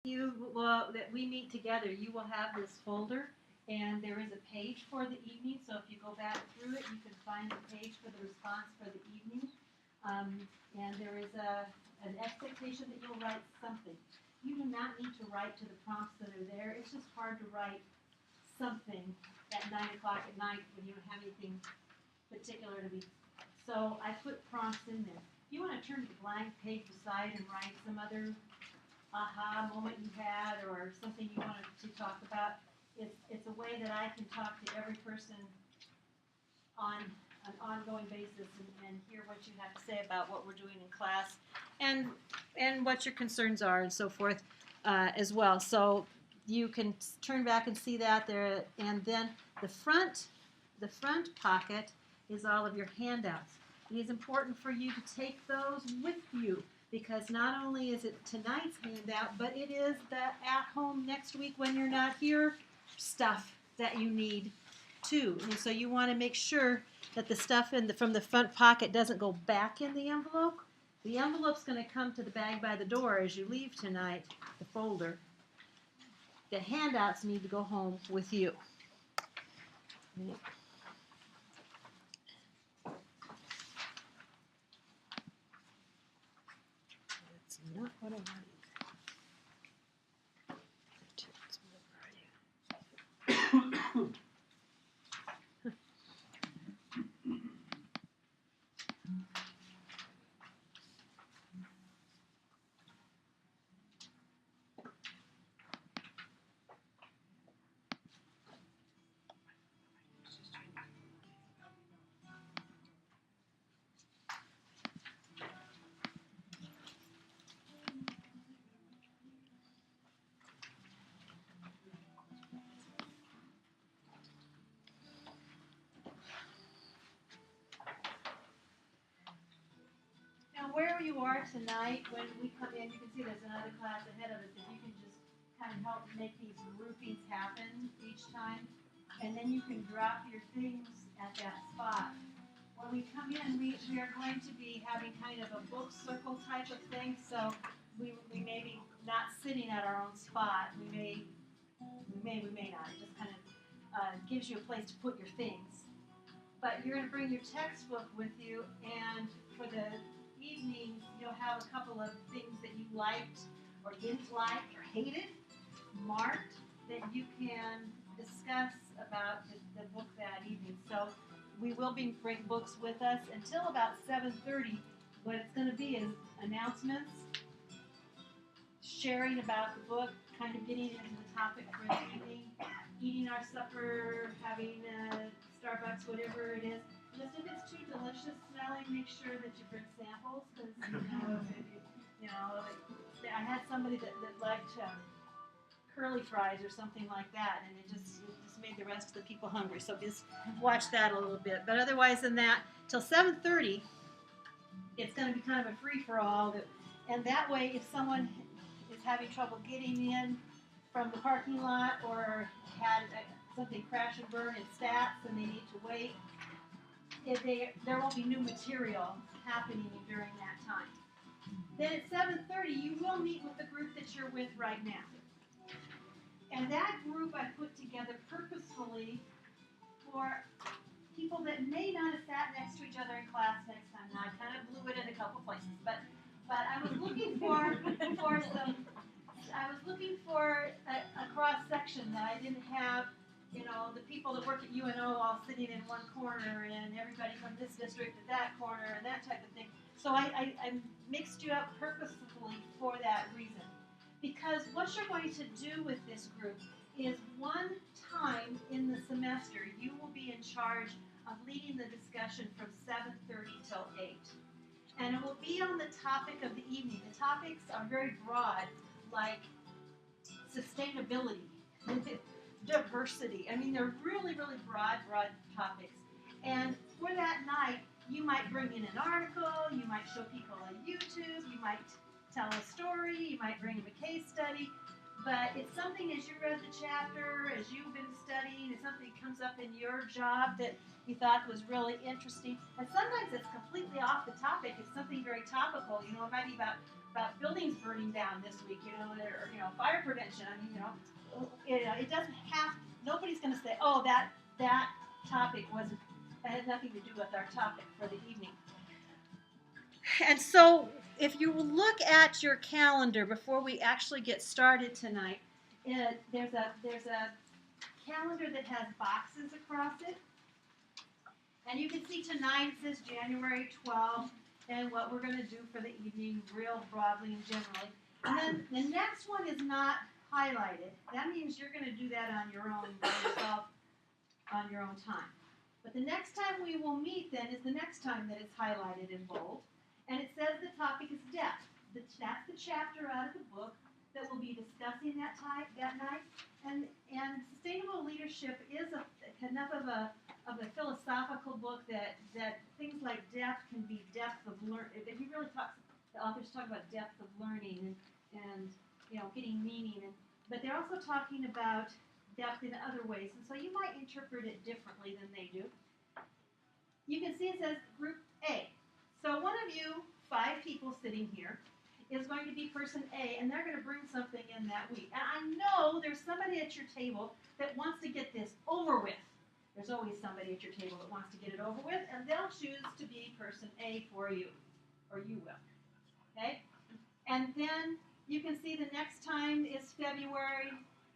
that we meet together, you will have this folder, and there is a page for the evening. So if you go back through it, you can find the page for the response for the evening. And there is an expectation that you'll write something. You do not need to write to the prompts that are there. It's just hard to write something at 9 o'clock at night when you don't have anything particular to be. So I put prompts in there. If you want to turn the blank page aside and write some other aha moment you had or something you wanted to talk about, it's a way that I can talk to every person on an ongoing basis and hear what you have to say about what we're doing in class and what your concerns are and so forth as well. So you can turn back and see that there, and then the front pocket is all of your handouts. It is important for you to take those with you, because not only is it tonight's handout, but it is the at home next week when you're not here stuff that you need too. And so you want to make sure that the stuff from the front pocket doesn't go back in the envelope. The envelope's going to come to the bag by the door as you leave tonight, the folder. The handouts need to go home with you. That's not what I wanted. Where you are tonight, when we come in, you can see there's another class ahead of us, and you can just kind of help make these groupings happen each time, and then you can drop your things at that spot. When we come in, we are going to be having kind of a book circle type of thing, so we may be not sitting at our own spot. We may not. It just kind of gives you a place to put your things. But you're going to bring your textbook with you, and for the evenings, you'll have a couple of things that you liked or didn't like or hated marked that you can discuss about the book that evening. So we will bring books with us until about 7:30. What it's going to be is announcements, sharing about the book, kind of getting into the topic for the evening, eating our supper, having Starbucks, whatever it is. Just if it's too delicious smelling, make sure that you bring samples, because I had somebody that liked curly fries or something like that, and it just made the rest of the people hungry. So just watch that a little bit. But otherwise than that, till 7:30, it's going to be kind of a free for all. And that way, if someone is having trouble getting in from the parking lot or had something crash and burn in stats and they need to wait, there won't be new material happening during that time. Then at 7:30, you will meet with the group that you're with right now. And that group I put together purposefully for people that may not have sat next to each other in class next time. Now, I kind of blew it in a couple places, but I was looking for a cross section that I didn't have. The people that work at UNO all sitting in one corner and everybody from this district at that corner and that type of thing. So I mixed you up purposefully for that reason. Because what you're going to do with this group is one time in the semester, you will be in charge of leading the discussion from 7:30 till 8. And it will be on the topic of the evening. The topics are very broad, like sustainability, diversity. I mean, they're really, really broad topics. And for that night, you might bring in an article, you might show people on YouTube, you might tell a story, you might bring them a case study, But it's something as you read the chapter, as you've been studying, it's something that comes up in your job that you thought was really interesting. And sometimes it's completely off the topic. It's something very topical. It might be about buildings burning down this week, or fire prevention. I mean, it doesn't have. Nobody's going to say, oh, that topic had nothing to do with our topic for the evening. And so, if you look at your calendar before we actually get started tonight, there's a calendar that has boxes across it. And you can see tonight it says January 12th and what we're going to do for the evening real broadly and generally. And then the next one is not highlighted. That means you're going to do that on your own by yourself on your own time. But the next time we will meet then is the next time that it's highlighted in bold. And it says the topic is depth. That's the chapter out of the book that we'll be discussing that night. And sustainable leadership is enough of a philosophical book that things like depth can be depth of learning. He really the authors talk about depth of learning and getting meaning. But they're also talking about depth in other ways. And so you might interpret it differently than they do. You can see it says Group A. So one of you, 5 people sitting here, is going to be person A, and they're going to bring something in that week. And I know there's somebody at your table that wants to get this over with. There's always somebody at your table that wants to get it over with, and they'll choose to be person A for you, or you will. Okay? And then you can see the next time is February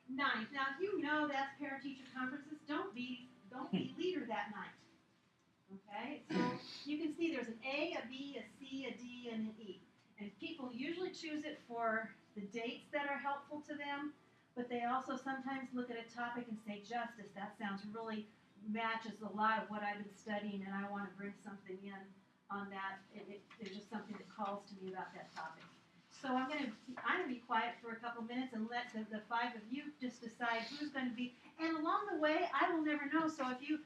9th. Now, if you know that's parent-teacher conferences, don't be leader that night. Okay, so you can see there's an A, a B, a C, a D, and an E. And people usually choose it for the dates that are helpful to them, but they also sometimes look at a topic and say, justice, that sounds really matches a lot of what I've been studying, and I want to bring something in on that. There's just something that calls to me about that topic. So I'm going to be quiet for a couple minutes and let the 5 of you just decide who's going to be. And along the way, I will never know. So if you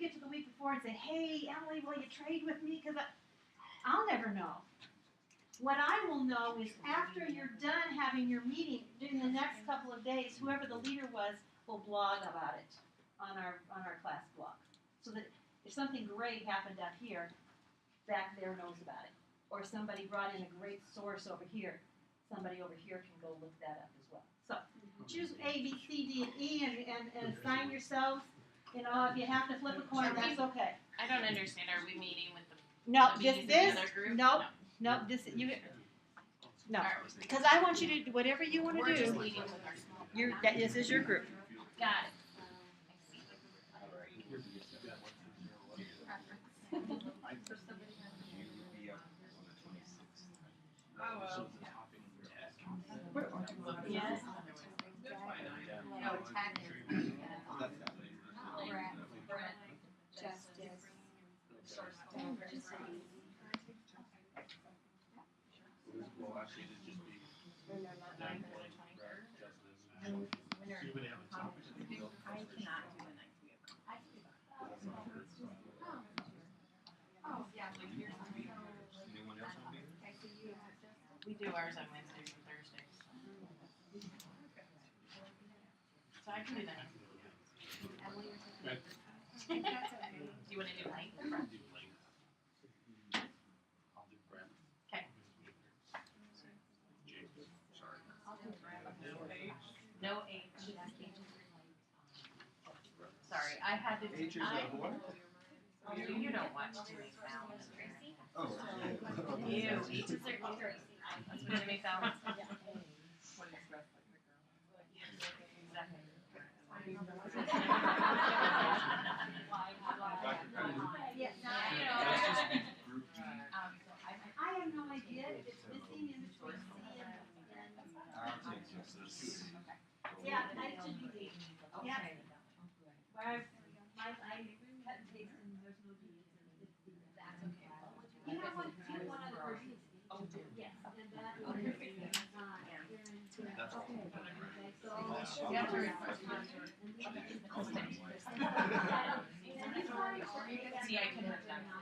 get to the week before and say, hey, Emily, will you trade with me? Because I'll never know. What I will know is after you're done having your meeting, during the next couple of days, whoever the leader was will blog about it on our class blog. So that if something great happened up here, back there knows about it. Or somebody brought in a great source over here. Somebody over here can go look that up as well. So choose A, B, C, D, and E and assign yourselves. If you have to flip a coin, that's okay. I don't understand. Are we meeting with the no? the other group? No. Because I want you to do whatever you want to do. We're just leading with our small group. This is your group. Got it. Yes. No, tech is justice, diversity. Well, actually, it'd just be I cannot do the 9th. anyone else want to be? We do ours on Wednesdays and Thursdays. So I can do that. Do you want to do 9th or front? I'll do Brent. Okay. Jake. Sorry. No H. Sorry, I had to do. H is a boy? You don't watch Jimmy Fallon. Oh. Ew, H is their That's what Jimmy Fallon. That's just be group G. I have no idea if it's missing in between C and I'll take justice. yeah, I should be D. Yeah. Where I cut and paste and there's no D. It's D. That's okay. You have one other version. Oh, Yes. And that That's all. so You have to read See, I couldn't have done it.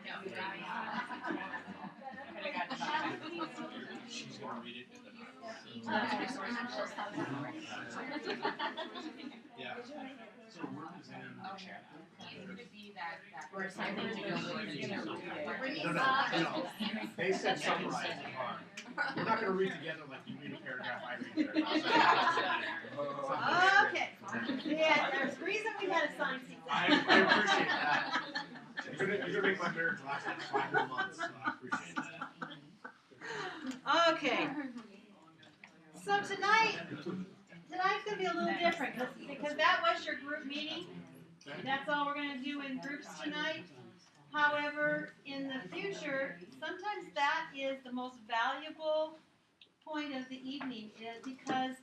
She's gonna read it in the. was in the chapter. He's gonna be that. Or something to go with it. No. They said summarize it hard. We're not gonna read together like you read a paragraph, I read a paragraph. Okay. Yeah, there's a reason we had assigned seats. I appreciate that. You're gonna make my marriage last like 5 more months, so I appreciate that. Okay. So tonight's gonna be a little different because that was your group meeting. That's all we're gonna do in groups tonight. However, in the future, sometimes that is the most valuable point of the evening because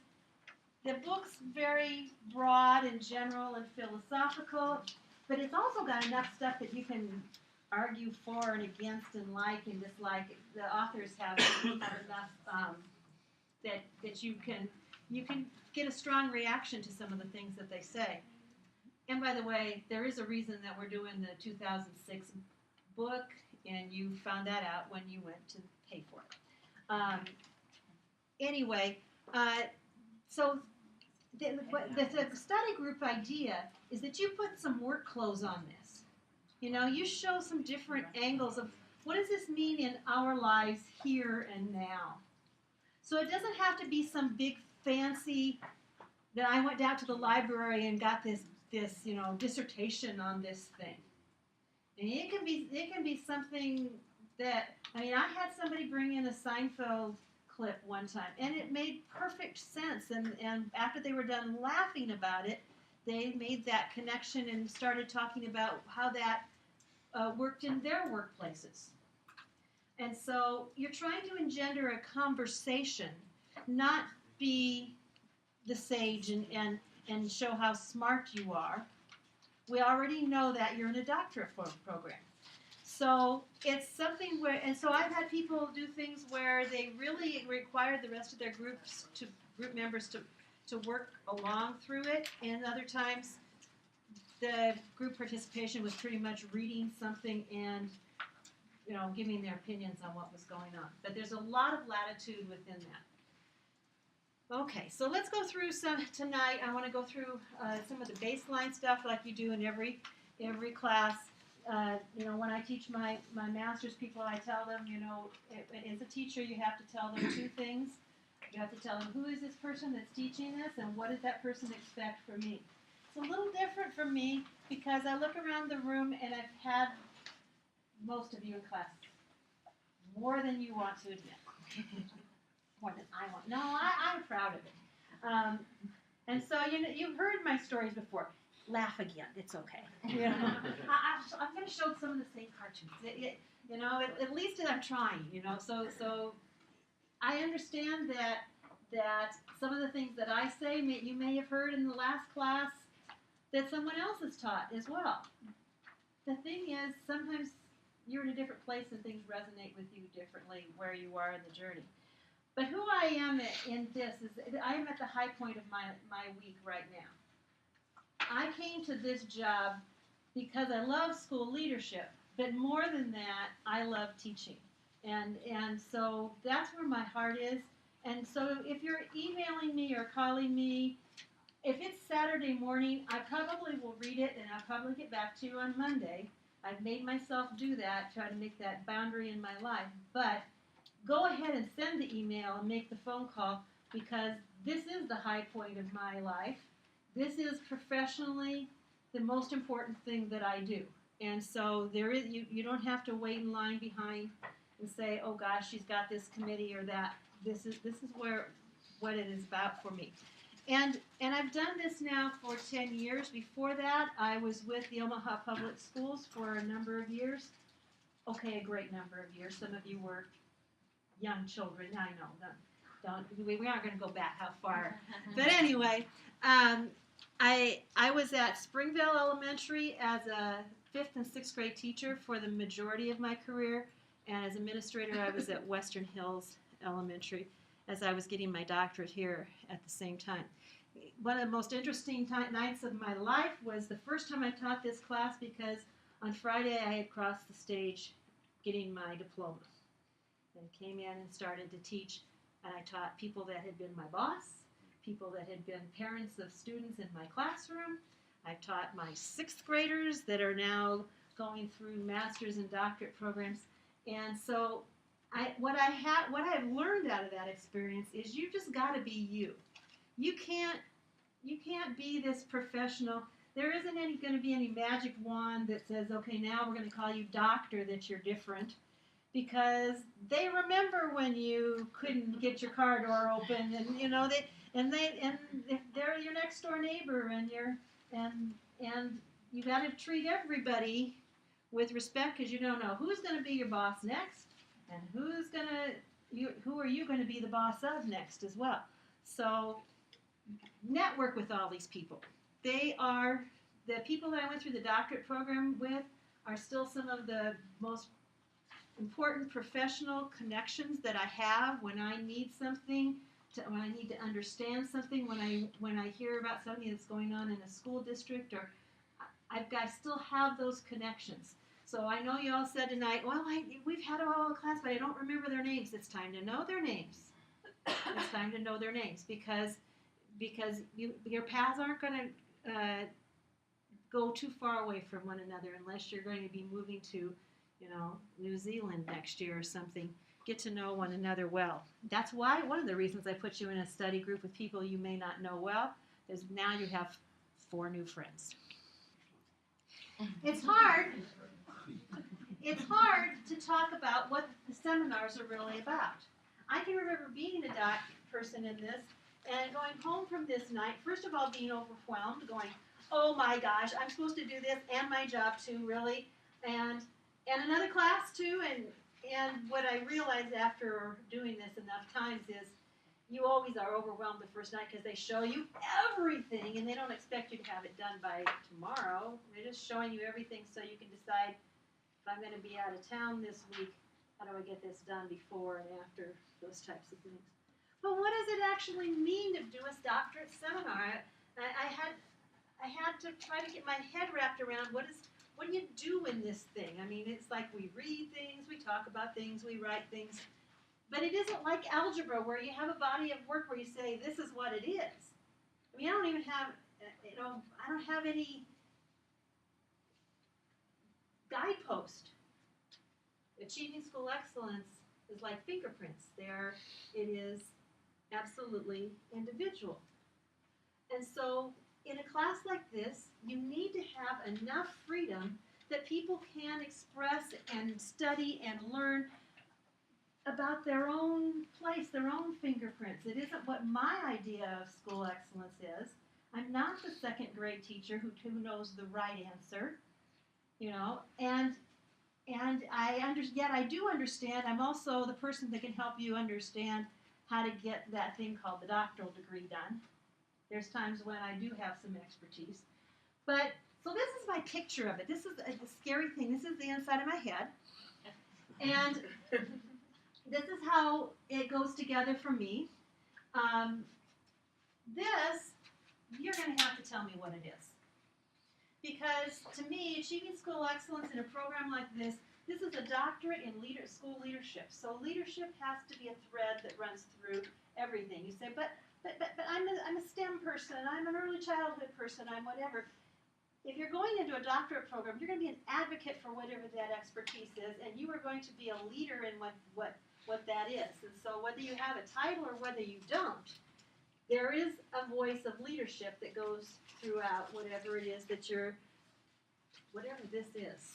the book's very broad and general and philosophical, but it's also got enough stuff that you can argue for and against and like and dislike. The authors have enough that you can get a strong reaction to some of the things that they say. And by the way, there is a reason that we're doing the 2006 book, and you found that out when you went to pay for it. Anyway, so the study group idea is that you put some work clothes on this. You know, you show some different angles of what does this mean in our lives here and now. So it doesn't have to be some big fancy that I went down to the library and got this dissertation on this thing. And it can be something that, I mean, I had somebody bring in a Seinfeld clip one time, and it made perfect sense. And after they were done laughing about it, they made that connection and started talking about how that worked in their workplaces. And so you're trying to engender a conversation, not be the sage and show how smart you are. We already know that you're in a doctorate program. So it's something where, and so I've had people do things where they really require the rest of their group members to work along through it, and other times the group participation was pretty much reading something and giving their opinions on what was going on. But there's a lot of latitude within that. Okay, so let's go through some tonight. I want to go through some of the baseline stuff like you do in every class. When I teach my master's people, I tell them, as a teacher, you have to tell them 2 things. You have to tell them who is this person that's teaching this and what does that person expect from me. It's a little different from me because I look around the room and I've had most of you in class more than you want to admit. More than I want. No, I'm proud of it. And so you've heard my stories before. Laugh again. It's okay. I'm going to show some of the same cartoons. At least I'm trying. So I understand that some of the things that I say you may have heard in the last class that someone else has taught as well. The thing is, sometimes you're in a different place and things resonate with you differently where you are in the journey. But who I am in this is I am at the high point of my week right now. I came to this job because I love school leadership, but more than that, I love teaching. And so that's where my heart is. And so if you're emailing me or calling me, if it's Saturday morning, I probably will read it and I'll probably get back to you on Monday. I've made myself do that, try to make that boundary in my life. But go ahead and send the email and make the phone call because this is the high point of my life. This is professionally the most important thing that I do. And so there is you don't have to wait in line behind and say, oh gosh, she's got this committee or that. This is what it is about for me. And I've done this now for 10 years. Before that, I was with the Omaha Public Schools for a number of years. Okay, a great number of years. Some of you were young children. I know. We aren't going to go back how far. But anyway, I was at Springvale Elementary as a 5th and 6th grade teacher for the majority of my career. And as administrator, I was at Western Hills Elementary as I was getting my doctorate here at the same time. One of the most interesting nights of my life was the first time I taught this class because on Friday I had crossed the stage getting my diploma. And came in and started to teach, and I taught people that had been my boss, people that had been parents of students in my classroom, I've taught my 6th graders that are now going through master's and doctorate programs. And so what I've learned out of that experience is you just got to be you. You can't be this professional. There isn't going to be any magic wand that says, okay, now we're going to call you doctor, that you're different, because they remember when you couldn't get your car door open, and they're your next door neighbor, and you got to treat everybody with respect, because you don't know who's going to be your boss next, and who are you going to be the boss of next as well. So network with all these people. They are the people that I went through the doctorate program with are still some of the most important professional connections that I have when I need something, when I need to understand something, when I hear about something that's going on in a school district, or I still have those connections. So I know you all said tonight, well, we've had them all in class, but I don't remember their names. It's time to know their names. It's time to know their names, because your paths aren't going to go too far away from one another unless you're going to be moving to, New Zealand next year or something. Get to know one another well. That's why one of the reasons I put you in a study group with people you may not know well is now you have 4 new friends. It's hard. It's hard to talk about what the seminars are really about. I can remember being a doc person in this and going home from this night, first of all being overwhelmed, going, oh my gosh, I'm supposed to do this and my job too, really, and another class too, and what I realized after doing this enough times is you always are overwhelmed the first night because they show you everything and they don't expect you to have it done by tomorrow. They're just showing you everything so you can decide, if I'm going to be out of town this week, how do I get this done before and after, those types of things. But what does it actually mean to do a doctorate seminar? I had to try to get my head wrapped around what do you do in this thing? I mean, it's like we read things, we talk about things, we write things, but it isn't like algebra where you have a body of work where you say, this is what it is. I mean, I don't even have, I don't have any guidepost. Achieving school excellence is like fingerprints. It is absolutely individual. And so in a class like this, you need to have enough freedom that people can express and study and learn about their own place, their own fingerprints. It isn't what my idea of school excellence is. I'm not the 2nd grade teacher who knows the right answer, and yet I do understand. I'm also the person that can help you understand how to get that thing called the doctoral degree done. There's times when I do have some expertise. But, so this is my picture of it. This is a scary thing. This is the inside of my head. And this is how it goes together for me. This, you're going to have to tell me what it is. Because to me, achieving school excellence in a program like this is a doctorate in school leadership. So leadership has to be a thread that runs through everything. You say, but I'm a STEM person, I'm an early childhood person, I'm whatever. If you're going into a doctorate program, you're going to be an advocate for whatever that expertise is, and you are going to be a leader in what that is. And so whether you have a title or whether you don't, there is a voice of leadership that goes throughout whatever it is that whatever this is.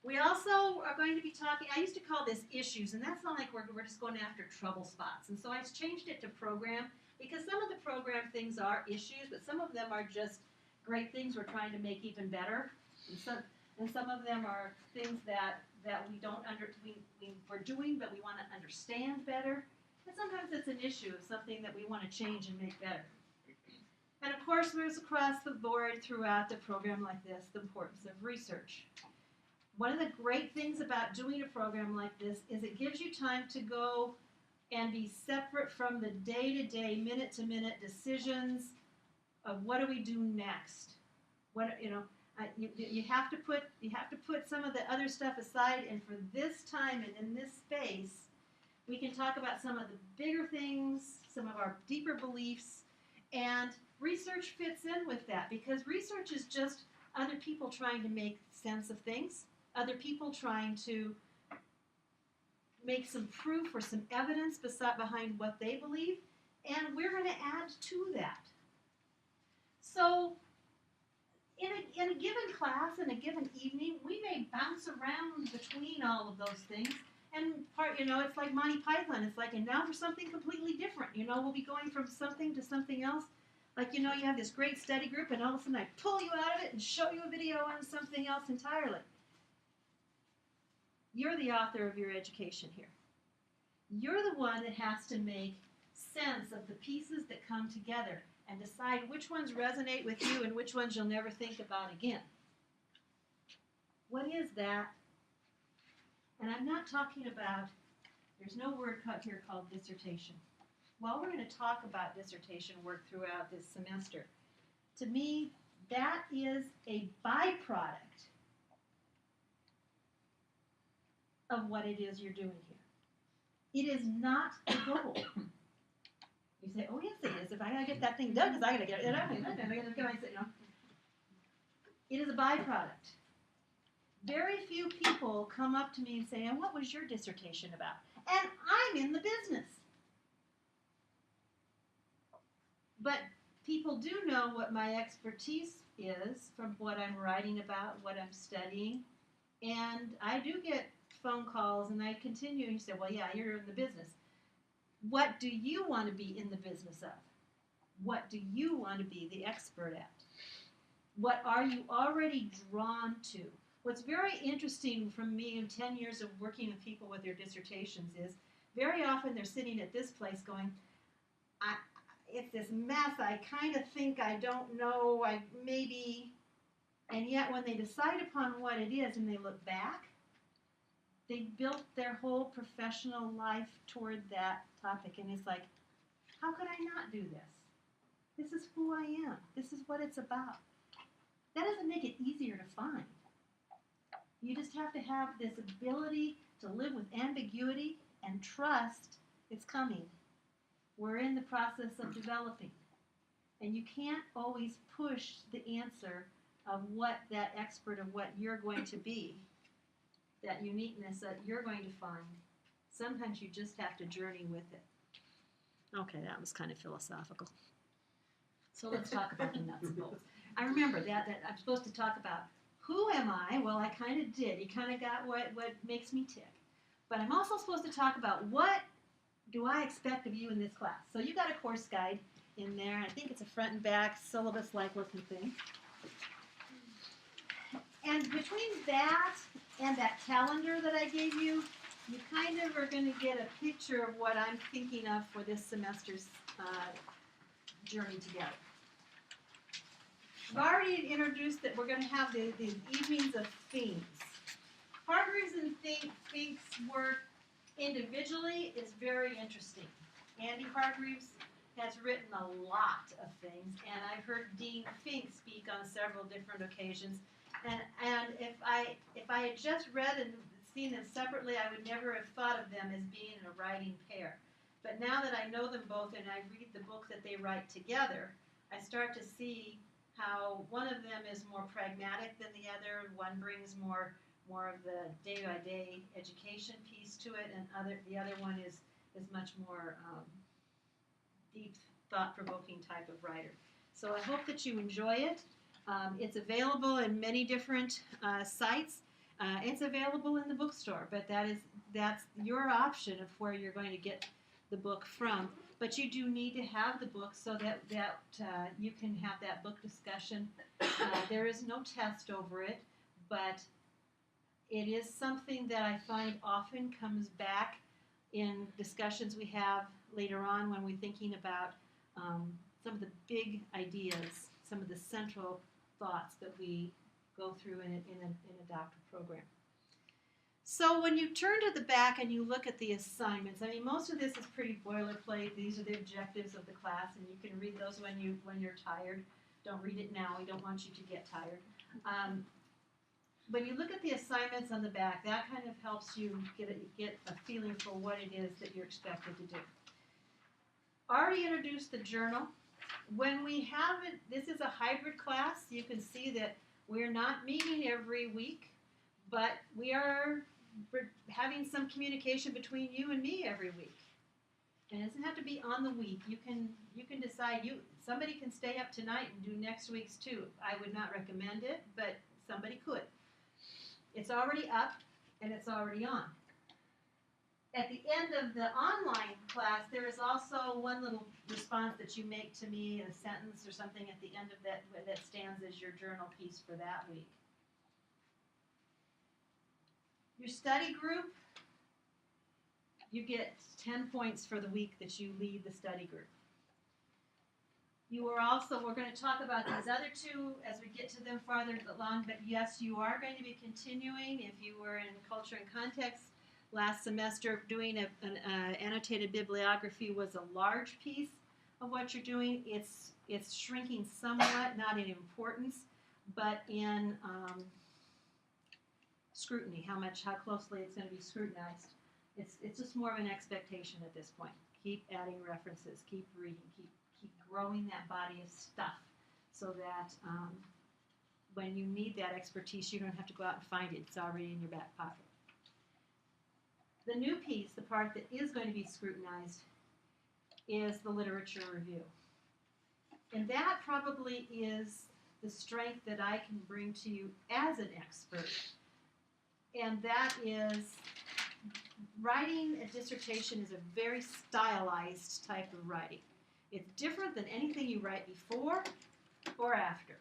We also are going to be talking, I used to call this issues, and that's not like we're just going after trouble spots. And so I changed it to program, because some of the program things are issues, but some of them are just great things we're trying to make even better. And some of them are things that we don't we're doing, but we want to understand better. And sometimes it's an issue of something that we want to change and make better. And of course, there's across the board throughout the program like this, the importance of research. One of the great things about doing a program like this is it gives you time to go and be separate from the day-to-day, minute-to-minute decisions of what do we do next. You have to put some of the other stuff aside, and for this time and in this space, we can talk about some of the bigger things, some of our deeper beliefs, And research fits in with that because research is just other people trying to make sense of things, other people trying to make some proof or some evidence behind what they believe, and we're going to add to that. So in a given class, in a given evening, we may bounce around between all of those things. And it's like Monty Python. It's like, and now for something completely different. We'll be going from something to something else. Like, you have this great study group, and all of a sudden I pull you out of it and show you a video on something else entirely. You're the author of your education here. You're the one that has to make sense of the pieces that come together and decide which ones resonate with you and which ones you'll never think about again. What is that? And I'm not talking about, there's no word cut here called dissertation. While we're going to talk about dissertation work throughout this semester, to me, that is a byproduct of what it is you're doing here. It is not the goal. You say, oh yes it is. If I gotta get that thing done, because I gotta get it done, it is a byproduct. Very few people come up to me and say, and what was your dissertation about? And I'm in the business. But people do know what my expertise is from what I'm writing about, what I'm studying. And I do get phone calls, and I continue, and you say, well, yeah, you're in the business. What do you want to be in the business of? What do you want to be the expert at? What are you already drawn to? What's very interesting from me in 10 years of working with people with their dissertations is very often they're sitting at this place going, it's this mess, I kind of think I don't know, and yet when they decide upon what it is and they look back, they built their whole professional life toward that topic, and it's like, how could I not do this? This is who I am. This is what it's about. That doesn't make it easier to find. You just have to have this ability to live with ambiguity and trust it's coming. We're in the process of developing. And you can't always push the answer of what that expert of what you're going to be, that uniqueness that you're going to find. Sometimes you just have to journey with it. Okay, that was kind of philosophical. So let's talk about the nuts and bolts. I remember that I'm supposed to talk about who am I? Well, I kind of did. You kind of got what makes me tick. But I'm also supposed to talk about what do I expect of you in this class. So you got a course guide in there. I think it's a front and back syllabus-like looking thing. And between that and that calendar that I gave you, you kind of are going to get a picture of what I'm thinking of for this semester's journey together. I've already introduced that we're going to have these evenings of themes. Hargreaves and Fink's work individually is very interesting. Andy Hargreaves has written a lot of things, and I've heard Dean Fink speak on several different occasions. And if I had just read and seen them separately, I would never have thought of them as being in a writing pair. But now that I know them both and I read the book that they write together, I start to see how one of them is more pragmatic than the other. One brings more of the day-by-day education piece to it, and the other one is much more deep, thought-provoking type of writer. So I hope that you enjoy it. It's available in many different sites. It's available in the bookstore, but that's your option of where you're going to get the book from. But you do need to have the book so that you can have that book discussion. There is no test over it, but it is something that I find often comes back in discussions we have later on when we're thinking about some of the big ideas, some of the central thoughts that we go through in a doctoral program. So when you turn to the back and you look at the assignments, I mean, most of this is pretty boilerplate. These are the objectives of the class, and you can read those when you're tired. Don't read it now. We don't want you to get tired. When you look at the assignments on the back, that kind of helps you get a feeling for what it is that you're expected to do. Already introduced the journal. when we have it, this is a hybrid class. You can see that we're not meeting every week, but we're having some communication between you and me every week. And it doesn't have to be on the week. You can decide. Somebody can stay up tonight and do next week's too. I would not recommend it, but somebody could. It's already up and it's already on. At the end of the online class, there is also one little response that you make to me, a sentence or something at the end of that stands as your journal piece for that week. Your study group, you get 10 points for the week that you lead the study group. We're going to talk about these other two as we get to them farther along, but yes, you are going to be continuing. If you were in culture and context last semester, doing an annotated bibliography was a large piece of what you're doing. It's shrinking somewhat, not in importance, but in scrutiny, how closely it's going to be scrutinized. It's just more of an expectation at this point. Keep adding references, keep reading, keep growing that body of stuff so that when you need that expertise, you don't have to go out and find it. It's already in your back pocket. The new piece, the part that is going to be scrutinized, is the literature review. And that probably is the strength that I can bring to you as an expert. And that is, writing a dissertation is a very stylized type of writing. It's different than anything you write before or after.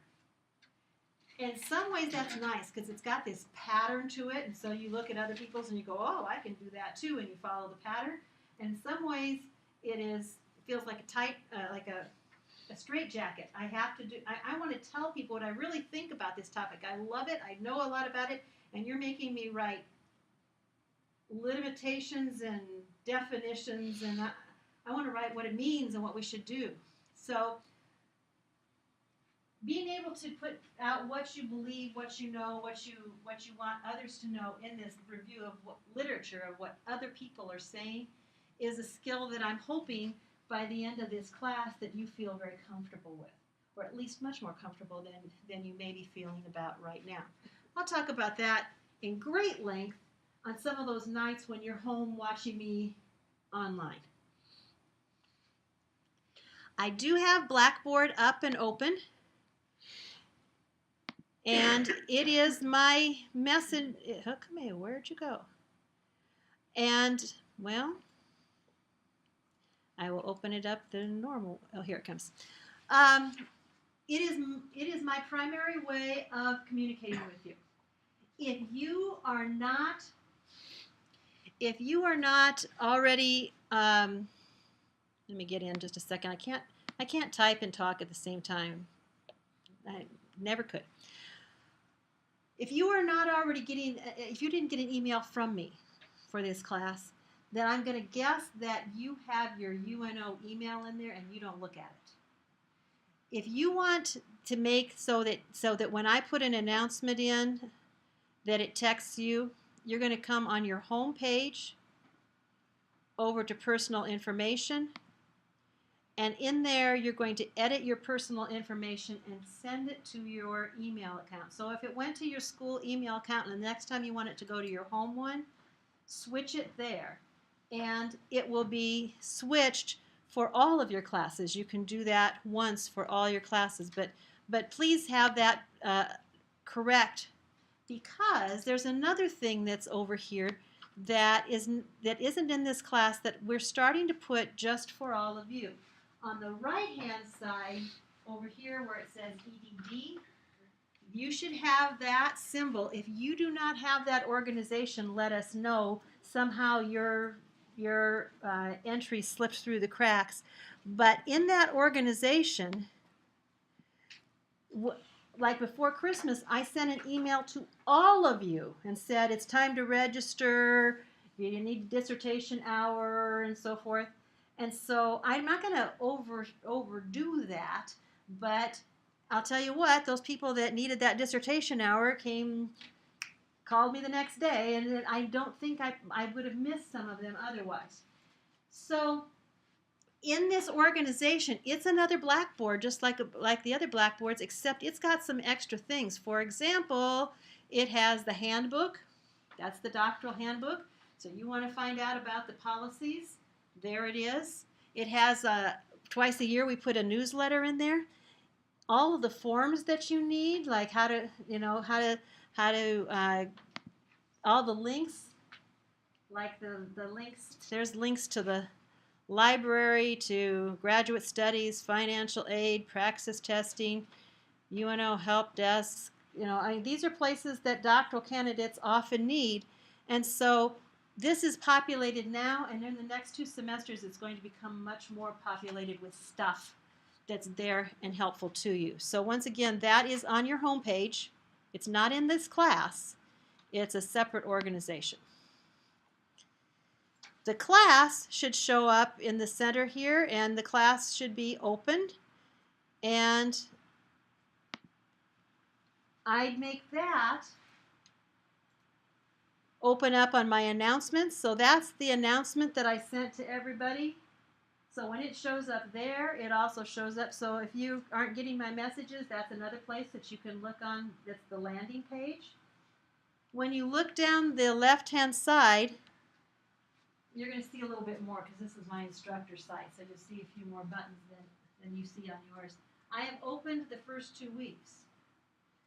In some ways that's nice because it's got this pattern to it, and so you look at other people's and you go, oh, I can do that too, and you follow the pattern. And in some ways it feels like a straitjacket. I want to tell people what I really think about this topic. I love it. I know a lot about it, and you're making me write limitations and definitions, and I want to write what it means and what we should do. So being able to put out what you believe, what you know, what you want others to know in this review of literature, of what other people are saying, is a skill that I'm hoping by the end of this class that you feel very comfortable with, or at least much more comfortable than you may be feeling about right now. I'll talk about that in great length on some of those nights when you're home watching me online. I do have BlackBoard up and open, and it is my message. Where'd you go? And, well, I will open it up the normal. Oh, here it comes. It is my primary way of communicating with you. If you are not already, let me get in just a second. I can't type and talk at the same time. I never could. If you are not already if you didn't get an email from me for this class, then I'm going to guess that you have your UNO email in there and you don't look at it. If you want to make so that when I put an announcement in that it texts you, you're going to come on your home page over to personal information, and in there you're going to edit your personal information and send it to your email account. So if it went to your school email account and the next time you want it to go to your home one, switch it there, and it will be switched for all of your classes. You can do that once for all your classes, but please have that correct, because there's another thing that's over here that isn't in this class that we're starting to put just for all of you. On the right-hand side, over here where it says EDD, you should have that symbol. If you do not have that organization, let us know. Somehow your entry slips through the cracks. But in that organization, like before Christmas, I sent an email to all of you and said it's time to register, you need a dissertation hour, and so forth. And so I'm not going to overdo that, but I'll tell you what, those people that needed that dissertation hour called me the next day, and I don't think I would have missed some of them otherwise. So in this organization, it's another Blackboard, just like the other Blackboards, except it's got some extra things. For example, it has the handbook. That's the doctoral handbook. So you want to find out about the policies, there it is. It has twice a year we put a newsletter in there. All of the forms that you need, like how to all the links, like the links. There's links to the library, to graduate studies, financial aid, praxis testing, UNO help desks. These are places that doctoral candidates often need, and so this is populated now, and in the next 2 semesters it's going to become much more populated with stuff that's there and helpful to you. So once again, that is on your home page. It's not in this class. It's a separate organization. The class should show up in the center here, and the class should be opened, and I'd make that open up on my announcements. So that's the announcement that I sent to everybody. So when it shows up there, it also shows up. So if you aren't getting my messages, that's another place that you can look on. That's the landing page. When you look down the left-hand side, you're going to see a little bit more because this is my instructor site. So you'll see a few more buttons than you see on yours. I have opened the first 2 weeks.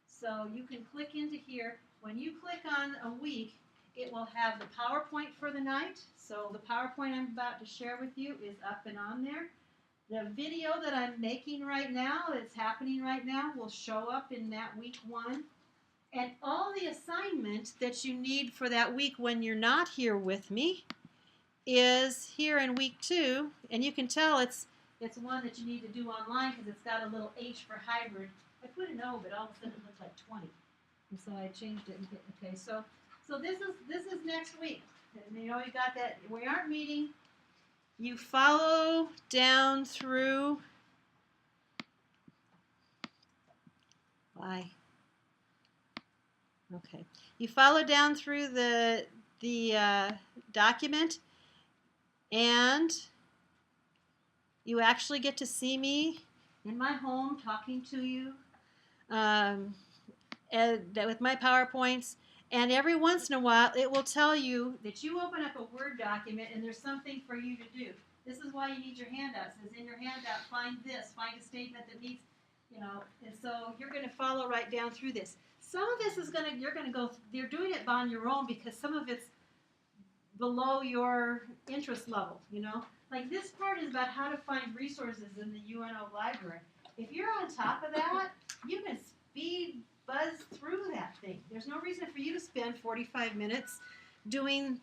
So you can click into here. When you click on a week, it will have the PowerPoint for the night. So the PowerPoint I'm about to share with you is up and on there. The video that I'm making right now, that's happening right now, will show up in that week 1. And all the assignment that you need for that week when you're not here with me is here in week 2. And you can tell it's one that you need to do online because it's got a little H for hybrid. I put an O, but all of a sudden it looked like 20. And so I changed it and hit okay. So this is next week. And you got that. We aren't meeting. You follow down through. Why? Okay. You follow down through the document, and you actually get to see me in my home talking to you with my PowerPoints. And every once in a while, it will tell you that you open up a Word document and there's something for you to do. This is why you need your handout. It says in your handout, find this, find a statement that needs, and so you're going to follow right down through this. Some of this is you're doing it on your own because some of it's below your interest level, Like this part is about how to find resources in the UNO library. If you're on top of that, you can buzz through that thing. There's no reason for you to spend 45 minutes doing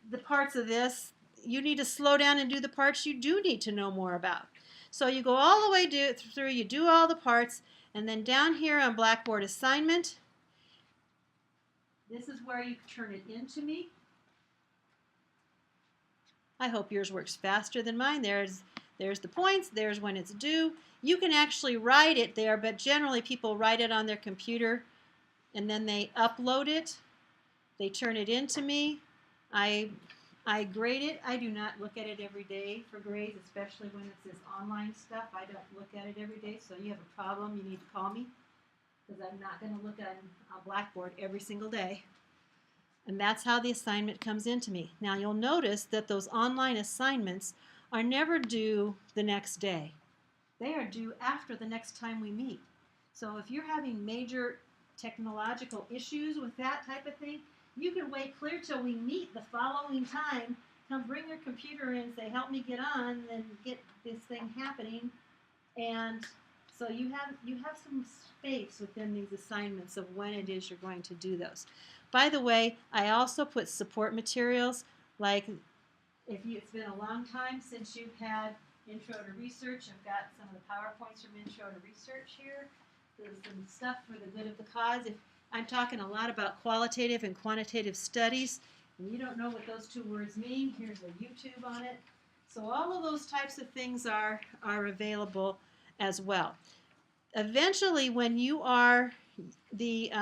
the parts of this. You need to slow down and do the parts you do need to know more about. So you go all the way through, you do all the parts, and then down here on Blackboard assignment, this is where you turn it into me. I hope yours works faster than mine. There's the points, there's when it's due. You can actually write it there, but generally people write it on their computer and then they upload it. They turn it into me. I grade it. I do not look at it every day for grades, especially when it's this online stuff. I don't look at it every day, so you have a problem, you need to call me because I'm not going to look at a Blackboard every single day. And that's how the assignment comes into me. Now you'll notice that those online assignments are never due the next day. They are due after the next time we meet. So if you're having major technological issues with that type of thing, you can wait clear till we meet the following time. Come bring your computer in, say, help me get on, and get this thing happening. And so you have some space within these assignments of when it is you're going to do those. By the way, I also put support materials, like if it's been a long time since you've had Intro to Research. I've got some of the PowerPoints from Intro to Research here. There's some stuff for the good of the cause. If I'm talking a lot about qualitative and quantitative studies, and you don't know what those 2 words mean, here's a YouTube on it. So all of those types of things are available as well. Eventually, when you are the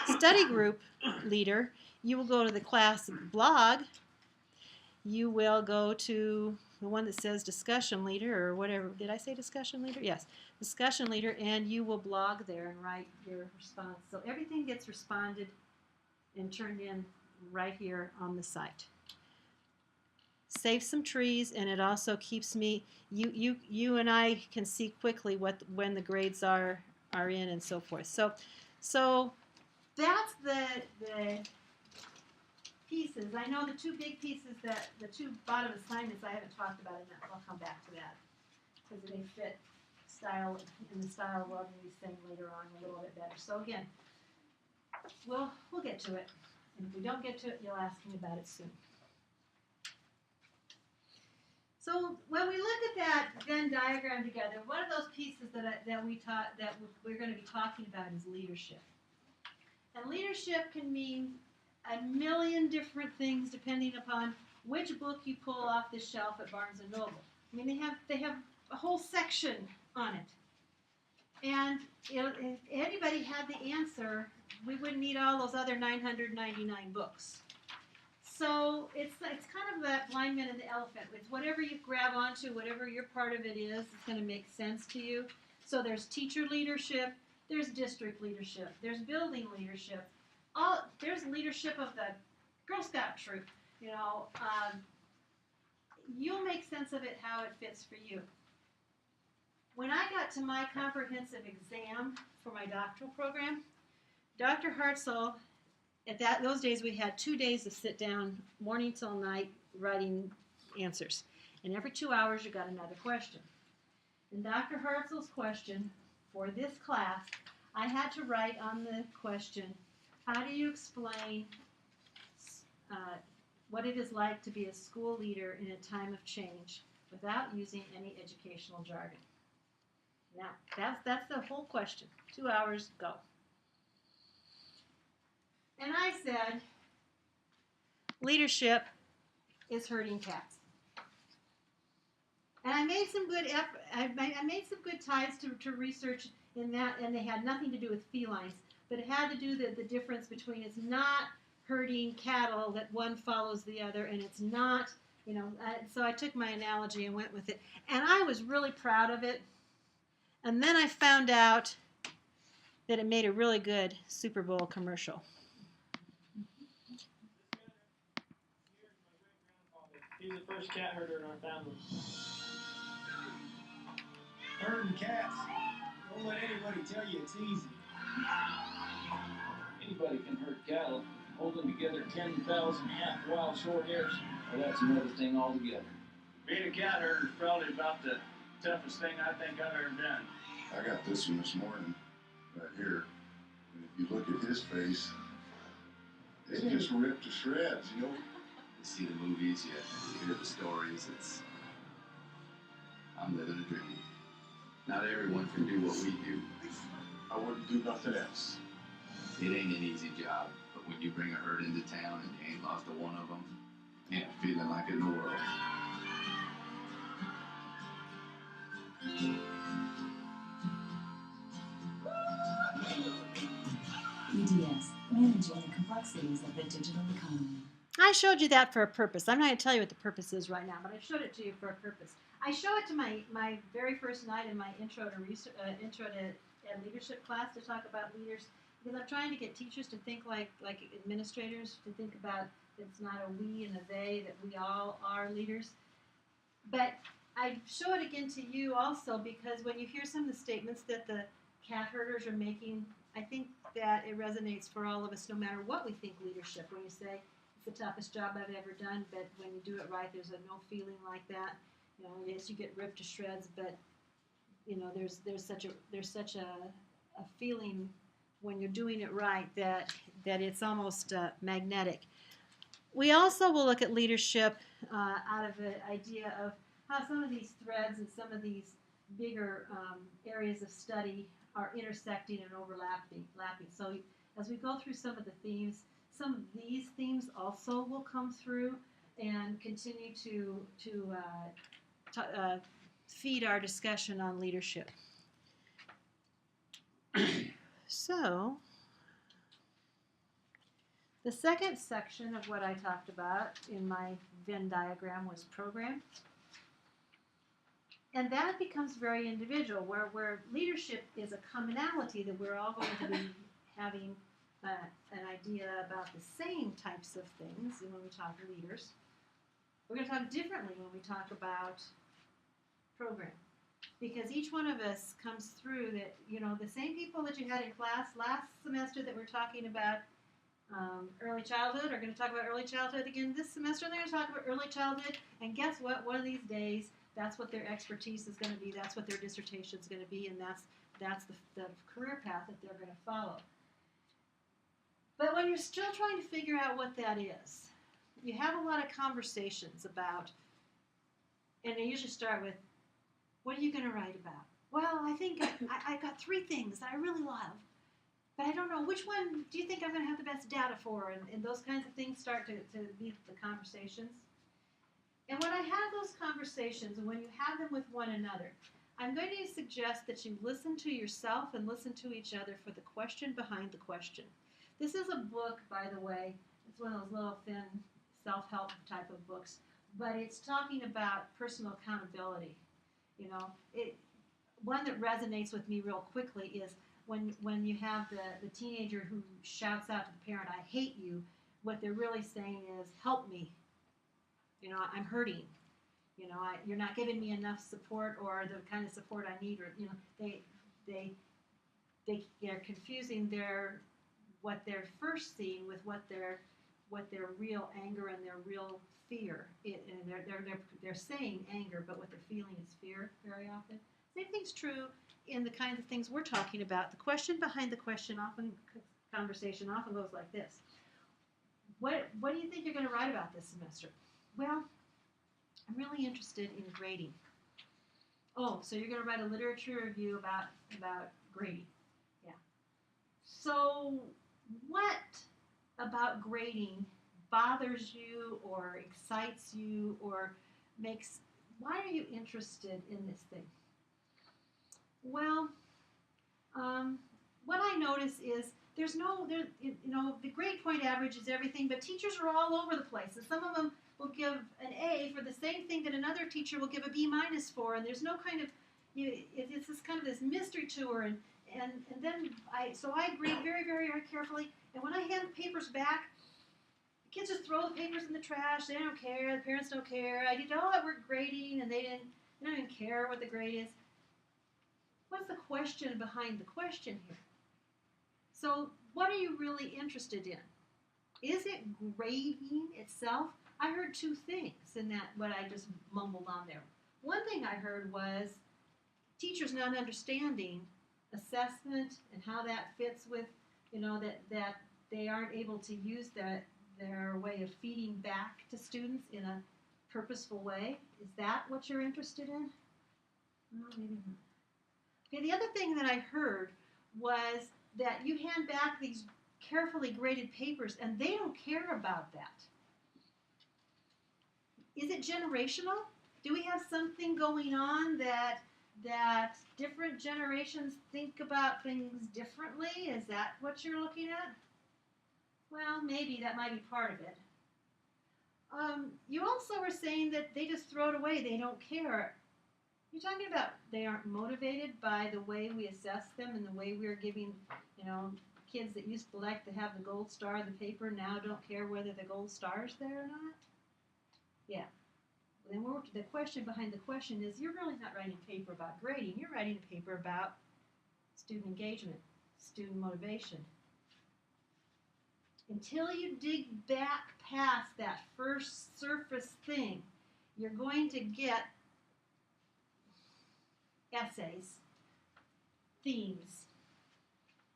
study group leader, you will go to the class blog. You will go to the one that says discussion leader or whatever. Did I say discussion leader? Yes, discussion leader, and you will blog there and write your response. So everything gets responded and turned in right here on the site. Save some trees, and it also keeps me, you and I can see quickly when the grades are in and so forth. So that's the pieces. I know the two big pieces, that the two bottom assignments I haven't talked about enough. I'll come back to that because they fit style in the style of these things later on a little bit better. So again, we'll get to it. And if we don't get to it, you'll ask me about it soon. So when we look at that Venn diagram together, one of those pieces that we're going to be talking about is leadership. And leadership can mean a million different things depending upon which book you pull off the shelf at Barnes & Noble. I mean, they have a whole section on it. And if anybody had the answer, we wouldn't need all those other 999 books. So it's kind of that blind man and the elephant. It's whatever you grab onto, whatever your part of it is, it's going to make sense to you. So there's teacher leadership, there's district leadership, there's building leadership. There's leadership of the Girl Scout troop. You'll make sense of it how it fits for you. When I got to my comprehensive exam for my doctoral program, Dr. Hartzell, those days we had 2 days to sit down, morning till night, writing answers. And every 2 hours you got another question. And Dr. Hartzell's question for this class, I had to write on the question, how do you explain what it is like to be a school leader in a time of change without using any educational jargon? Now, that's the whole question. 2 hours, go. And I said, leadership is herding cats. And I made some good ties to research in that, and they had nothing to do with felines, but it had to do the difference between it's not herding cattle that one follows the other, and it's not, so I took my analogy and went with it. And I was really proud of it. And then I found out that it made a really good Super Bowl commercial. He's the first cat herder in our family. Herding cats. Don't let anybody tell you it's easy. Anybody can herd cattle. Holding together 10,000 half wild short hairs, well, that's another thing altogether. Being a cat herder is probably about the toughest thing I think I've ever done. I got this one this morning, right here. And if you look at his face, it's just ripped to shreds, You see the movies, you hear the stories, I'm living a dream. Not everyone can do what we do. I wouldn't do nothing else. It ain't an easy job, but when you bring a herd into town and you ain't lost a one of them, you ain't feeling like it in the world. EDS, managing the complexities of the digital economy. I showed you that for a purpose. I'm not going to tell you what the purpose is right now, but I showed it to you for a purpose. I show it to my very first night in my intro to leadership class to talk about leaders, because I'm trying to get teachers to think like administrators, to think about it's not a we and a they, that we all are leaders. But I show it again to you also because when you hear some of the statements that the cat herders are making, I think that it resonates for all of us no matter what we think leadership. When you say, it's the toughest job I've ever done, but when you do it right, there's no feeling like that. Yes, you get ripped to shreds, but there's such a feeling when you're doing it right that it's almost magnetic. We also will look at leadership out of the idea of how some of these threads and some of these bigger areas of study are intersecting and overlapping. So as we go through some of the themes, some of these themes also will come through and continue to feed our discussion on leadership. So, the second section of what I talked about in my Venn diagram was program. And that becomes very individual, where leadership is a commonality that we're all going to be having an idea about the same types of things when we talk to leaders. We're going to talk differently when we talk about program. Because each one of us comes through that, the same people that you had in class last semester that we're talking about early childhood are going to talk about early childhood again this semester. They're going to talk about early childhood. And guess what? One of these days, that's what their expertise is going to be. That's what their dissertation is going to be. And that's the career path that they're going to follow. But when you're still trying to figure out what that is, you have a lot of conversations about, and they usually start with, what are you going to write about? Well, I think I got 3 things that I really love, but I don't know which one do you think I'm going to have the best data for? And those kinds of things start to be the conversations. And when I have those conversations, and when you have them with one another, I'm going to suggest that you listen to yourself and listen to each other for the question behind the question. This is a book, by the way. It's one of those little thin self-help type of books, but it's talking about personal accountability. One that resonates with me real quickly is when you have the teenager who shouts out to the parent, "I hate you," what they're really saying is, "Help me. I'm hurting. You're not giving me enough support or the kind of support I need." Or they're confusing what they're first seeing with what their real anger and their real fear. And they're saying anger, but what they're feeling is fear very often. Same thing's true in the kinds of things we're talking about. The question behind the question conversation often goes like this. What do you think you're going to write about this semester? Well, I'm really interested in grading. Oh, so you're going to write a literature review about grading. Yeah. So what about grading bothers you or excites you or why are you interested in this thing? Well, what I notice is the grade point average is everything, but teachers are all over the place, and some of them will give an A for the same thing that another teacher will give a B- for, and there's no kind of, it's this kind of this mystery tour, and then I grade very, very, very carefully, and when I hand the papers back, the kids just throw the papers in the trash. They don't care. The parents don't care. I did all that work grading, and they don't even care what the grade is. What's the question behind the question here? So what are you really interested in? Is it grading itself? I heard 2 things in that, what I just mumbled on there. One thing I heard was teachers not understanding assessment and how that fits with, that they aren't able to use their way of feeding back to students in a purposeful way. Is that what you're interested in? No, maybe not. Okay, the other thing that I heard was that you hand back these carefully graded papers and they don't care about that. Is it generational? Do we have something going on that different generations think about things differently? Is that what you're looking at? Well, maybe that might be part of it. You also were saying that they just throw it away. They don't care. You're talking about they aren't motivated by the way we assess them and the way we're giving, kids that used to like to have the gold star in the paper now don't care whether the gold star's there or not? Yeah. Then the question behind the question is you're really not writing a paper about grading. You're writing a paper about student engagement, student motivation. Until you dig back past that first surface thing, you're going to get essays, themes.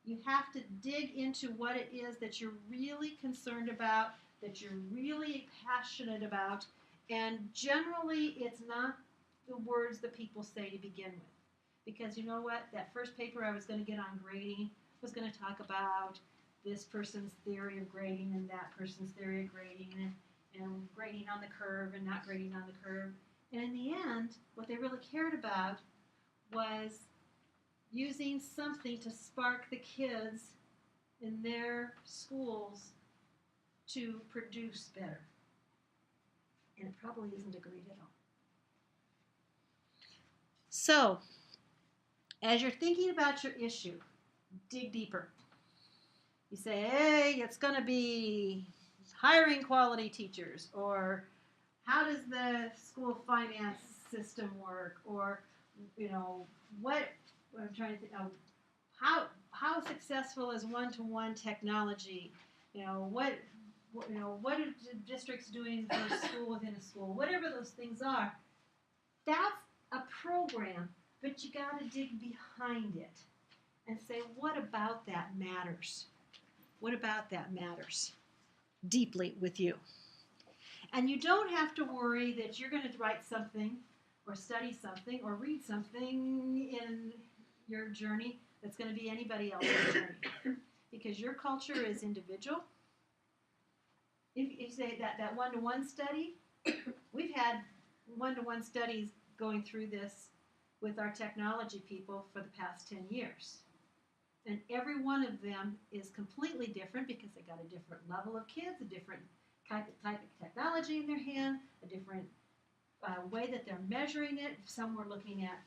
You have to dig into what it is that you're really concerned about, that you're really passionate about, and generally it's not the words that people say to begin with. Because you know what? That first paper I was going to get on grading was going to talk about this person's theory of grading and that person's theory of grading and grading on the curve and not grading on the curve. And in the end, what they really cared about was using something to spark the kids in their schools to produce better. And it probably isn't a grade at all. So, as you're thinking about your issue, dig deeper. You say, hey, it's going to be hiring quality teachers, or how does the school finance system work, or, what I'm trying to think of, how successful is one-to-one technology? What are districts doing for a school within a school? Whatever those things are, that's a program, but you got to dig behind it and say, what about that matters? What about that matters deeply with you? And you don't have to worry that you're going to write something or study something or read something in your journey that's going to be anybody else's journey. Because your culture is individual. If you say that one-to-one study, we've had one-to-one studies going through this with our technology people for the past 10 years. And every one of them is completely different because they got a different level of kids, a different type of technology in their hand, a different way that they're measuring it. Some were looking at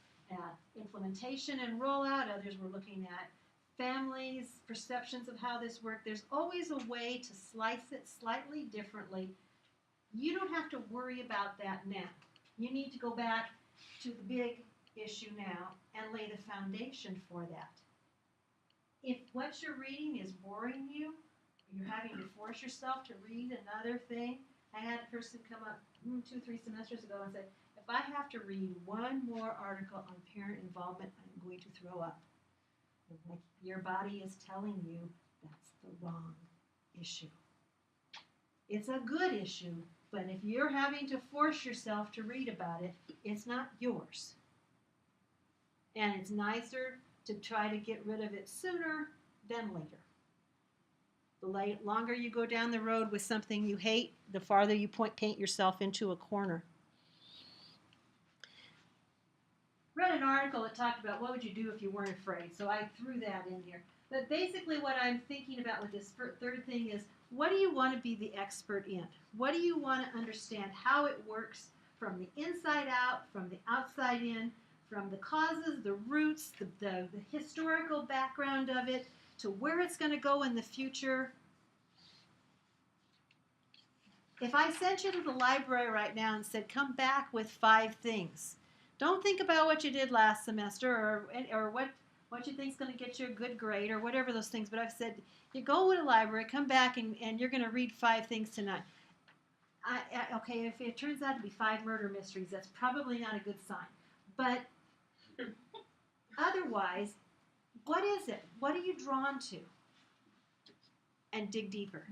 implementation and rollout. Others were looking at families' perceptions of how this worked. There's always a way to slice it slightly differently. You don't have to worry about that now. You need to go back to the big issue now and lay the foundation for that. If what you're reading is boring you, you're having to force yourself to read another thing. I had a person come up 2-3 semesters ago and say, if I have to read one more article on parent involvement, I'm going to throw up. Like, your body is telling you that's the wrong issue. It's a good issue, but if you're having to force yourself to read about it, it's not yours. And it's nicer to try to get rid of it sooner than later. The longer you go down the road with something you hate, the farther you paint yourself into a corner. Read an article that talked about what would you do if you weren't afraid, so I threw that in here. But basically what I'm thinking about with this third thing is, what do you want to be the expert in? What do you want to understand how it works from the inside out, from the outside in, from the causes, the roots, the historical background of it, to where it's going to go in the future. If I sent you to the library right now and said, come back with 5 things, don't think about what you did last semester or what you think is going to get you a good grade or whatever those things, but I've said, you go to the library, come back, and you're going to read 5 things tonight. Okay, if it turns out to be 5 murder mysteries, that's probably not a good sign. But otherwise, what is it? What are you drawn to? And dig deeper.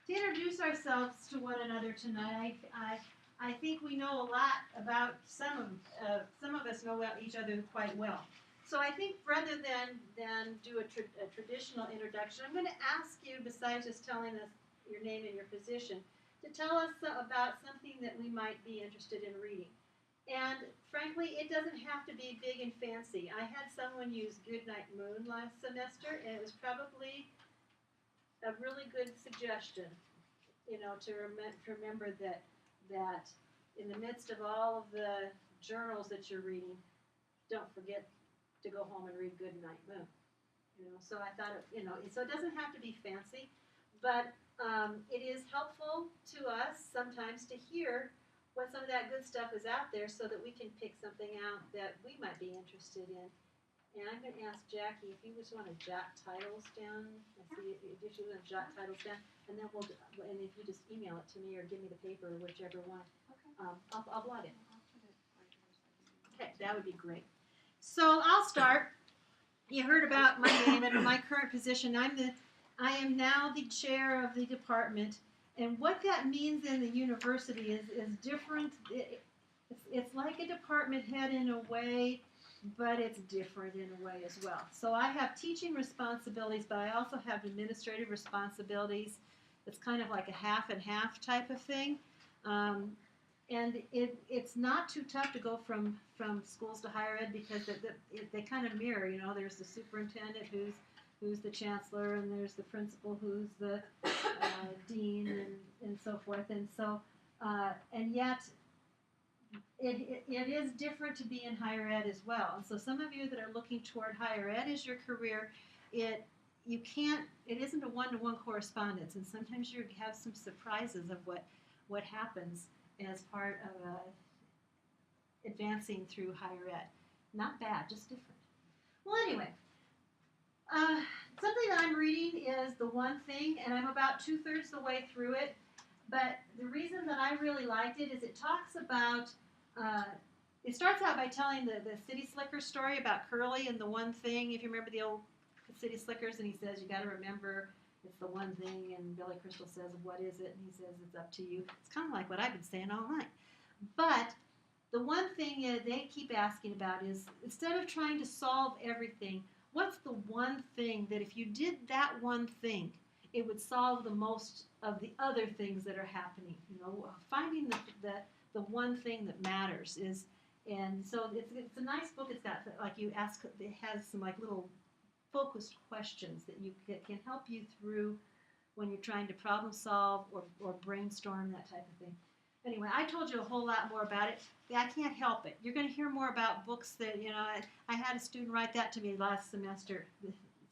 To introduce ourselves to one another tonight, I think we know a lot about some of us know each other quite well. So I think rather than do a traditional introduction, I'm going to ask you, besides just telling us your name and your position, to tell us about something that we might be interested in reading. And frankly, it doesn't have to be big and fancy. I had someone use Goodnight Moon last semester, and it was probably a really good suggestion, to remember that in the midst of all of the journals that you're reading, don't forget to go home and read Goodnight Moon. So I thought, so it doesn't have to be fancy, but it is helpful to us sometimes to hear what some of that good stuff is out there so that we can pick something out that we might be interested in. And I'm going to ask Jackie if you just want to jot titles down. I see if you want to jot titles down, and then and if you just email it to me or give me the paper or whichever one, I'll blot it. Okay, that would be great. So I'll start. You heard about my name and my current position. I am now the chair of the department, and what that means in the university is different. It's like a department head in a way, but it's different in a way as well. So I have teaching responsibilities, but I also have administrative responsibilities. It's kind of like a half and half type of thing. And it's not too tough to go from schools to higher ed because they kind of mirror. There's the superintendent who's who's the chancellor, and there's the principal who's the dean, and so forth. And so, and yet, it is different to be in higher ed as well. And so some of you that are looking toward higher ed as your career, it isn't a one-to-one correspondence, and sometimes you have some surprises of what happens as part of advancing through higher ed. Not bad, just different. Well, anyway, something that I'm reading is The One Thing, and I'm about 2/3 the way through it. But the reason that I really liked it is it talks about, it starts out by telling the City Slickers story about Curly and the one thing. If you remember the old City Slickers, and he says, you got to remember it's the one thing, and Billy Crystal says, what is it? And he says, it's up to you. It's kind of like what I've been saying all night. But the one thing they keep asking about is, instead of trying to solve everything, what's the one thing that if you did that one thing, it would solve the most of the other things that are happening? You know, finding the one thing that matters is, and so it's a nice book. It's got, like, you ask, it has some like little focused questions that you can help you through when you're trying to problem solve or brainstorm, that type of thing. Anyway, I told you a whole lot more about it. I can't help it. You're going to hear more about books that, you know, I had a student write that to me last semester,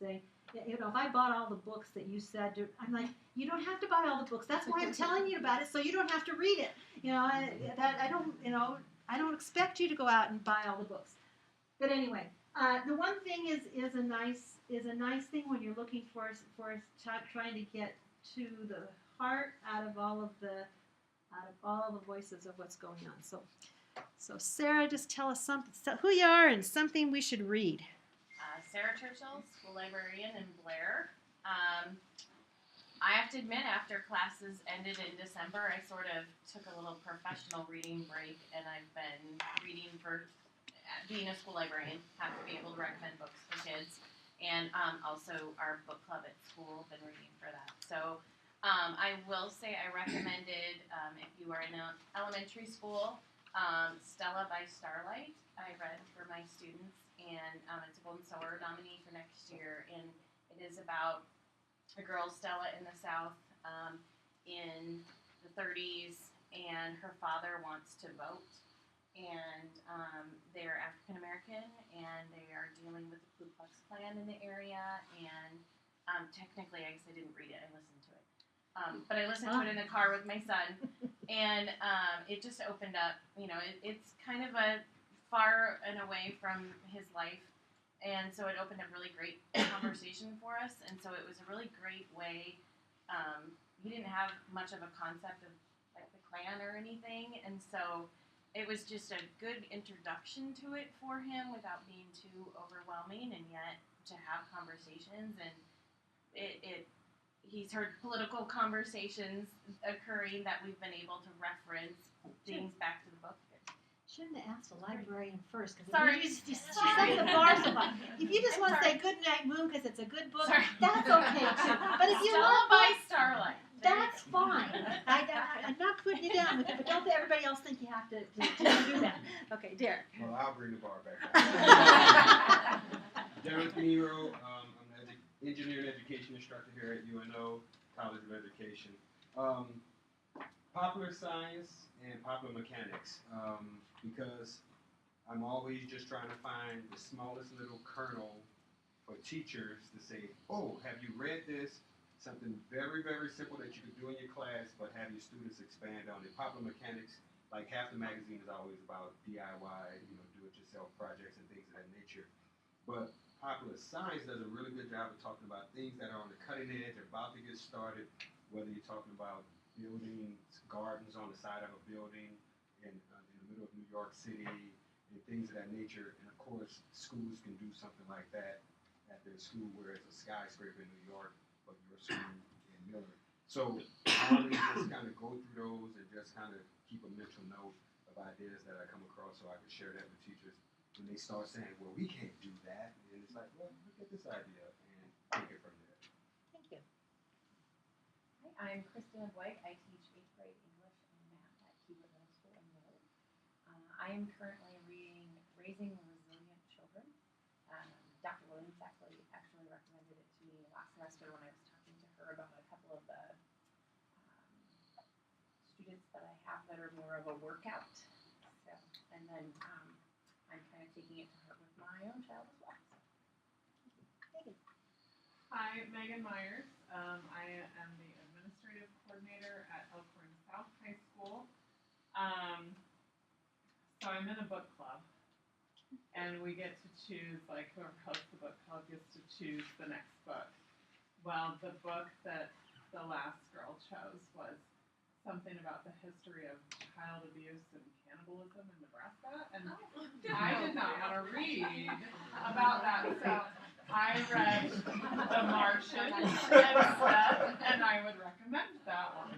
saying, you know, if I bought all the books that you said, I'm like, you don't have to buy all the books. That's why I'm telling you about it, so you don't have to read it. You know, I don't expect you to go out and buy all the books. But anyway, the one thing is a nice thing when you're looking for trying to get to the heart out of all of the voices of what's going on. So Sarah, just tell us who you are and something we should read. Sarah Churchill, school librarian in Blair. I have to admit, after classes ended in December, I sort of took a little professional reading break, and I've been reading for being a school librarian. Have to be able to recommend books for kids, and also our book club at school. Been reading for that. So I will say I recommended, if you are in elementary school, Stella by Starlight. I read for my students, and it's a Golden Sower nominee for next year, and it is about a girl, Stella, in the South in the 30s, and her father wants to vote, and they're African American, and they are dealing with the Ku Klux Klan in the area, and technically, I guess I didn't read it, I listened to it. But I listened to it in the car with my son, and it just opened up, you know, it's kind of a far and away from his life, and so it opened up really great conversation for us, and so it was a really great way. He didn't have much of a concept of like the Klan or anything, and so it was just a good introduction to it for him without being too overwhelming, and yet to have conversations, and he's heard political conversations occurring that we've been able to reference things back to the book. Shouldn't have asked the librarian first, because you Sorry. set the bar so high. If you just want to say Good Night Moon because it's a good book, Sorry. that's okay too. But if you Stella love by books, Starlight. that's fine. I'm not putting you down with it, but don't let everybody else think you have to do that. Okay, Derek. Well, I'll bring the bar back. Derek Nero, I'm an engineering education instructor here at UNO College of Education. Popular science and popular mechanics, because I'm always just trying to find the smallest little kernel for teachers to say, oh, have you read this? Something very, very simple that you could do in your class, but have your students expand on it. Popular mechanics, like half the magazine is always about DIY, do-it-yourself projects and things of that nature. But popular science does a really good job of talking about things that are on the cutting edge, about to get started, whether you're talking about building gardens on the side of a building in the middle of New York City, and things of that nature. And of course, schools can do something like that at their school, where it's a skyscraper in New York, but your school in Miller. So I always just kind of go through those and just kind of keep a mental note of ideas that I come across, so I can share that with teachers when they start saying, well, we can't do that. And it's like, well, look at this idea and take it from there. Thank you. Hi, I'm Christina Boyd. I teach 8th grade English and math at Keeper Middle School in Millard. I am currently reading Raising Resilient Children. Dr. Williams actually recommended it to me impressed her when I was talking to her about a couple of the students that I have that are more of a workout. So, and then I'm kind of taking it to heart with my own child as well. Megan. Hi, Megan Myers. I am the administrative coordinator at Elkhorn South High School. So I'm in a book club, and we get to choose, like, whoever hosts the book club gets to choose the next book. Well, the book that the last girl chose was something about the history of child abuse and cannibalism in Nebraska, and I did not want to read about that, so I read The Martian instead, and I would recommend that one.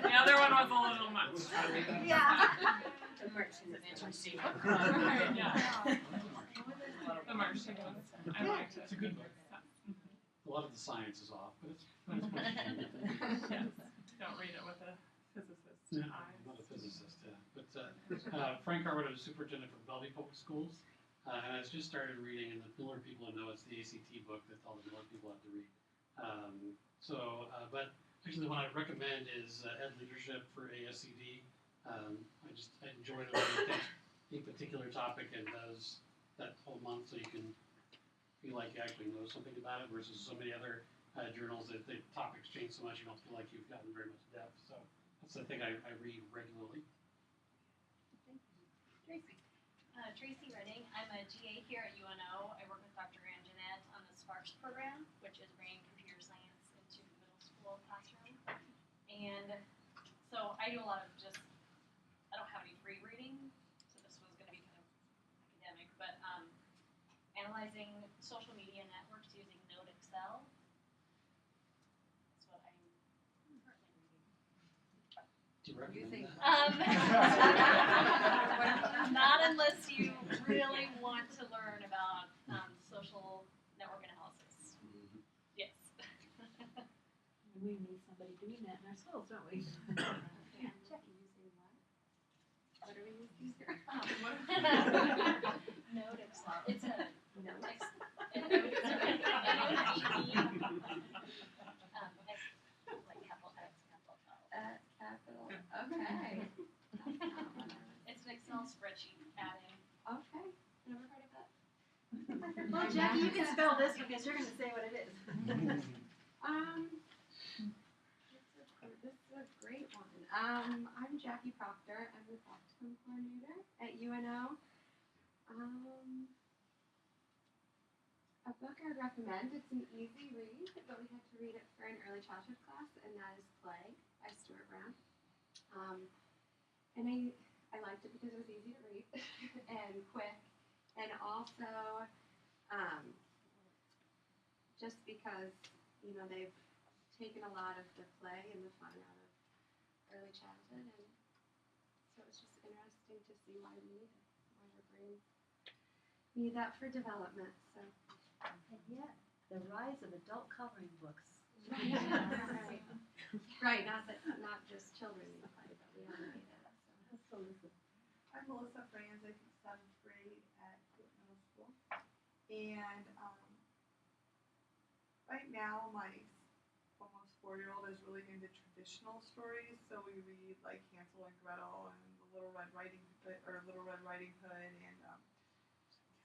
The other one was a little much. Yeah. The Martian is an interesting book. Yeah. The Martian was, I liked it. It's a good book. A lot of the science is off, but it's much Yes. Don't read it with a physicist's Yeah, eyes. I'm not a physicist, yeah. But Frank Harwood is superintendent for Bellevue Public Schools, and has just started reading, and the Miller people know it's the ACT book that all the Miller people have to read. But actually the one I'd recommend is Ed Leadership for ASCD. I enjoy the way he takes a particular topic and does that whole month so you can feel like you actually know something about it versus so many other journals that the topics change so much you don't feel like you've gotten very much depth. So that's the thing I read regularly. Tracy. Tracy Redding. I'm a GA here at UNO. I work with Dr. Anjanette on the SPARKS program, which is bringing computer science into the middle school classroom. And so I do a lot of I don't have any free reading, so this was going to be kind of academic, but analyzing social media networks using Notated. That's what I'm currently reading. Do you recommend that? Not unless you really want to learn about social network analysis. Mm-hmm. Yes. We need somebody doing that in our schools, don't we? Jackie, using what? What are we using here? Notated. It's a Notes. like capital X, capital L. Capital. Okay. It's an Excel spreadsheet adding. Okay. Never heard of that. Well, Jackie, you can spell this because you're going to say what it is. This is a great one. I'm Jackie Proctor. I'm the practicum coordinator at UNO. A book I recommend. It's an easy read, but we had to read it for an early childhood class, and that is Plague by Stuart Brown. And I liked it because it was easy to read and quick, and also just because they've taken a lot of the play and the fun out of early childhood, and so it's just interesting to see why we need it, why our brains need that for development. So. And yet, the rise of adult coloring books. Right. Not just children need play, but we all need it. So listen. I'm Melissa Franz. I teach 7th grade at middle school, and right now my almost 4-year-old is really into traditional stories. So we read like Hansel and Gretel and the Little Red Riding Hood, and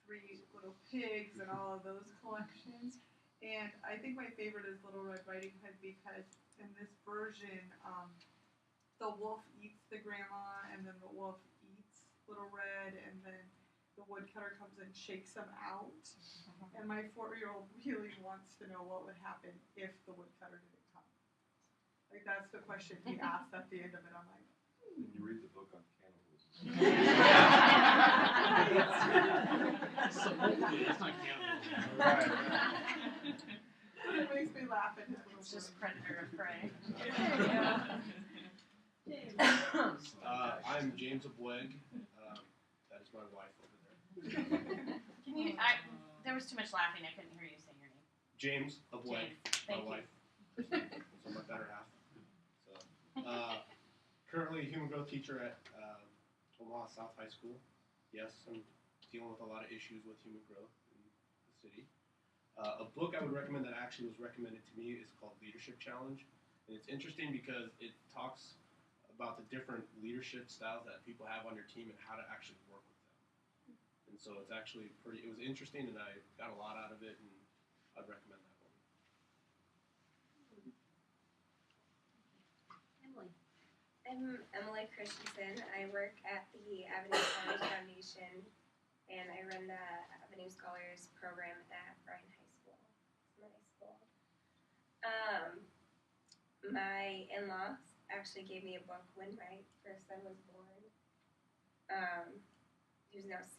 Three Little Pigs and all of those collections. And I think my favorite is Little Red Riding Hood because in this version, the wolf eats the grandma, and then the wolf eats Little Red, and then the woodcutter comes and shakes them out. And my 4-year-old really wants to know what would happen if the woodcutter didn't come. Like, that's the question he asked at the end of it. I'm like, And you read the book on cannibalism. So hopefully it's not cannibalism. Right. it makes me laugh at his little It's just story. predator of prey. I'm James Abweg. That is my wife over there. Can you? There was too much laughing. I couldn't hear you say your name. James Abweg, James, my thank you. wife. So my better half. So, currently a human growth teacher at Omaha South High School. Yes, I'm dealing with a lot of issues with human growth in the city. A book I would recommend that actually was recommended to me is called Leadership Challenge. And it's interesting because it talks about the different leadership styles that people have on your team and how to actually work with them. And so it's actually it was interesting, and I got a lot out of it, and I'd recommend that one. Emily. I'm Emily Christensen. I work at the Avenue Scholars Foundation, and I run the Avenue Scholars program at Bryan High School. It's my school. My in-laws actually gave me a book when my first son was born. He was now 6,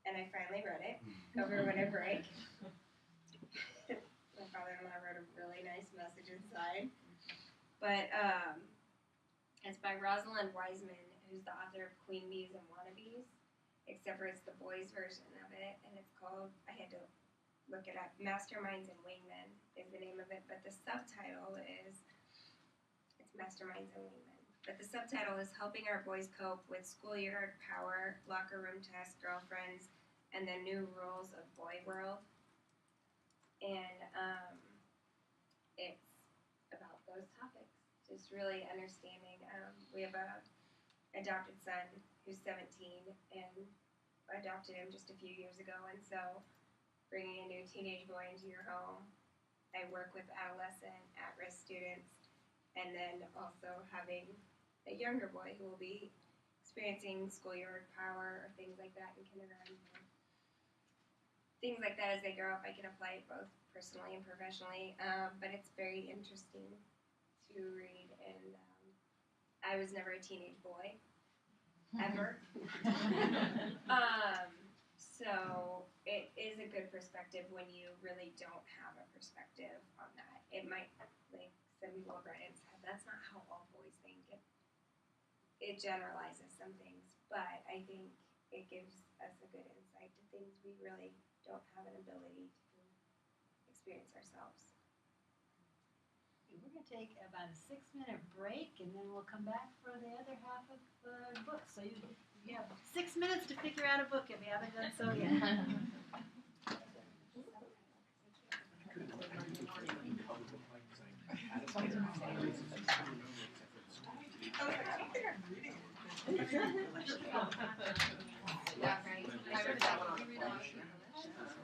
and I finally read it over winter break. My father-in-law wrote a really nice message inside. But it's by Rosalind Wiseman, who's the author of Queen Bees and Wannabes, except for it's the boys' version of it, and it's called, I had to look it up, Masterminds and Wingmen is the name of it, but the subtitle is, it's Masterminds and Wingmen, but the subtitle is Helping Our Boys Cope with Schoolyard Power, Locker Room Tests, Girlfriends, and the New Rules of Boy World. And it's about those topics, just really understanding. We have a adopted son who's 17, and I adopted him just a few years ago, and so bringing a new teenage boy into your home, I work with adolescent at-risk students, and then also having a younger boy who will be experiencing schoolyard power or things like that in kindergarten. Things like that as they grow up, I can apply it both personally and professionally, but it's very interesting to read, and I was never a teenage boy, ever. So it is a good perspective when you really don't have a perspective on that. It might, like some people have read it and said, that's not how all boys think. It generalizes some things, but I think it gives us a good insight to things we really don't have an ability to experience ourselves. We're going to take about a 6-minute break, and then we'll come back for the other half of the book. So you have 6 minutes to figure out a book if you haven't done so yet.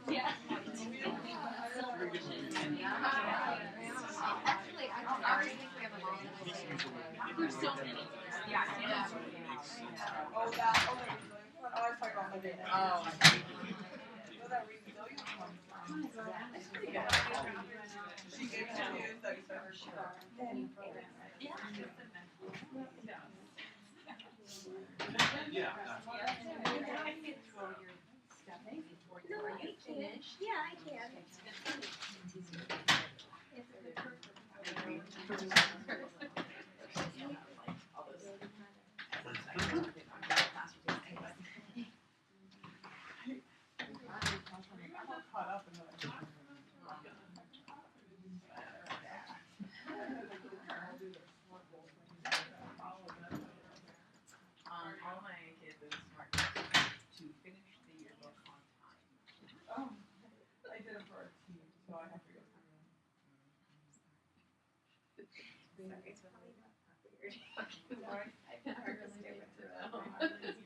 Yeah. Actually, I always think we have a long list. There's so many. Yeah. Oh, that. Oh, I was talking about my data. Oh. Was that resilient? That's pretty good. She gave it to you, so you said her sure. Yeah. Yeah. No, I can. Yeah, I can. All my kids are smart to finish the yearbook on time. Oh, I did it for our team, so I have to go through them. Sorry, it's probably not weird. Sorry, I can hardly stay with her. I did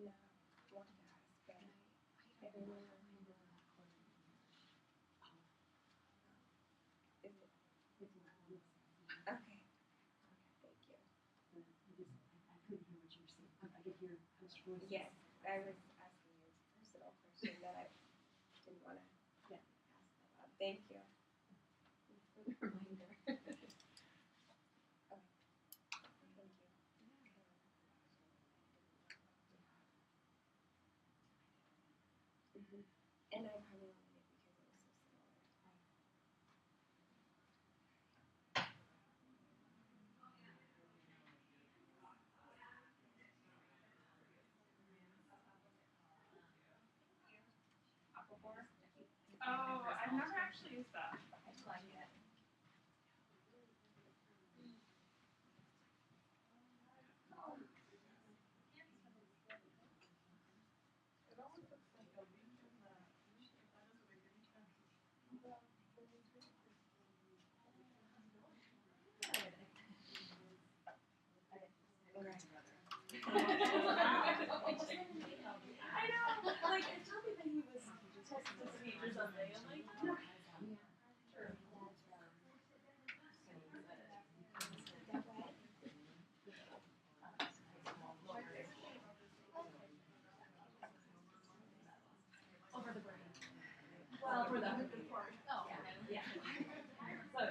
not want to ask, but I don't know. Is it? Okay. Thank you. I couldn't hear what you were saying. I could hear Coach voice. Yes, I was asking you a personal question that I didn't want to ask about. Thank you. Reminder. Okay. Thank you. actually stuff. I like it. I know, like, it told me that he was text-to-speech or something, I'm like, no. Over the brain. Well, for the part. Oh, yeah. So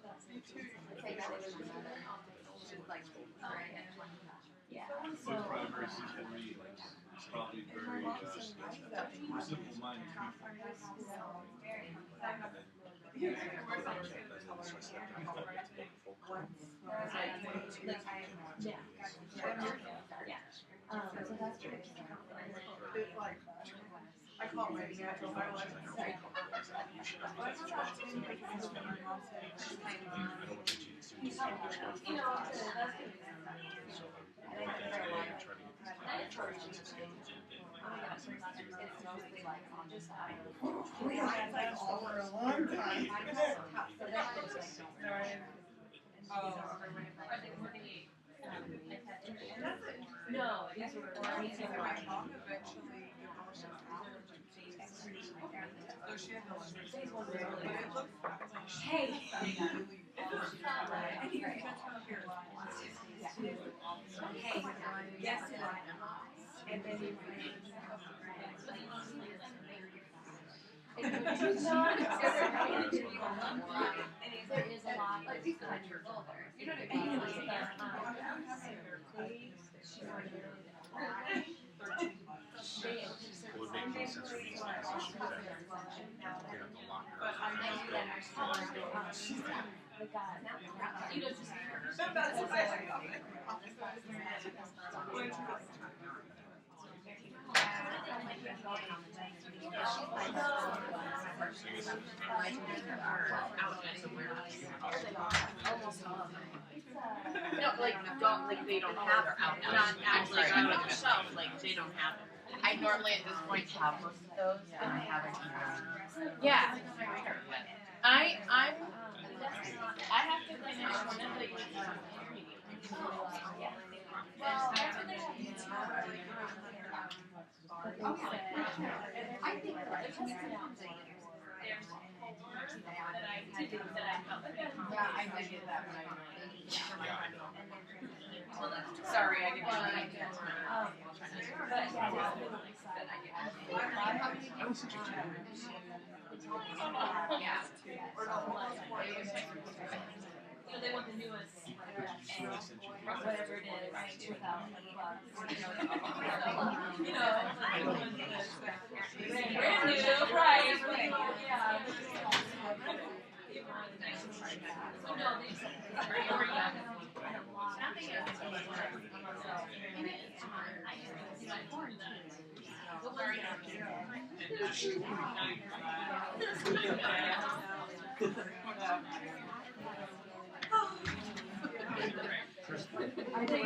that's So primary Henry is probably very simple-minded I call it my natural violence. For a long time. no, these were. My mom eventually divorced so she had no but it looks Hey. Hey, yes, and then you There is a lot of countries older. You know what I mean? would make more sense for me as a position that the locker. You know, just. No, like don't like they don't have it out. Not actually out on the shelf. Like they don't have it. I normally at this point have most of those, and I haven't even. Yeah. I have to finish one of the. I think there's homework that I did that I felt like I did that when I Sorry, I didn't. Yeah. You know, they want the newest, whatever it is, 2,000 bucks. You know, brand new, right?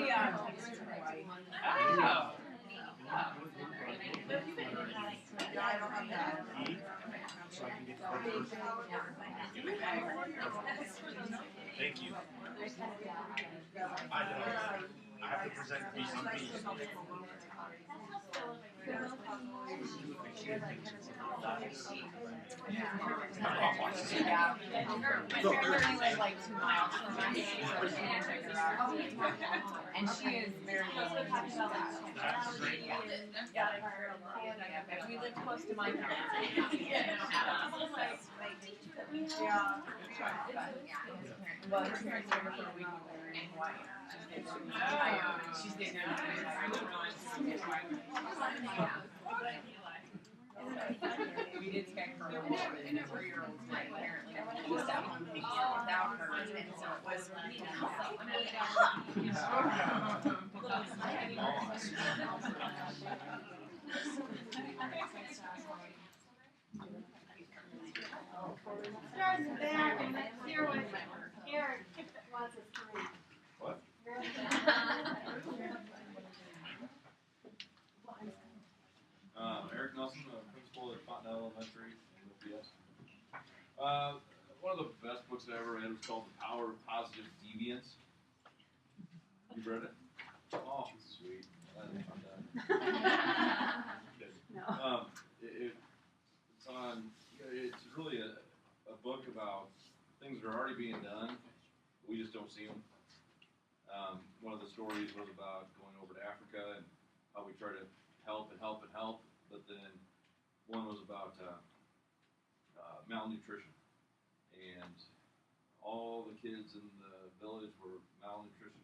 Yeah. So no, Thank you. I have to present BCP. Like 2 miles from my and she is very if we live close to my parents, Well, her parents were here for a week in Hawaii. She stayed there for 3 years. I didn't realize she was in Hawaii. We did spend for a little bit, and a 3-year-old's right apparently. He was at home without her, and so it was really Start in the back and let's hear what Eric wants us to read. What? Eric Nelson, principal at Fontenelle Elementary in OPS. One of the best books I ever read was called The Power of Positive Deviance. You've read it? Oh, sweet. I'm done. No. It's on. It's really a book about things that are already being done. But we just don't see them. One of the stories was about going over to Africa and how we try to help and help and help, but then one was about malnutrition, and all the kids in the village were malnutrition.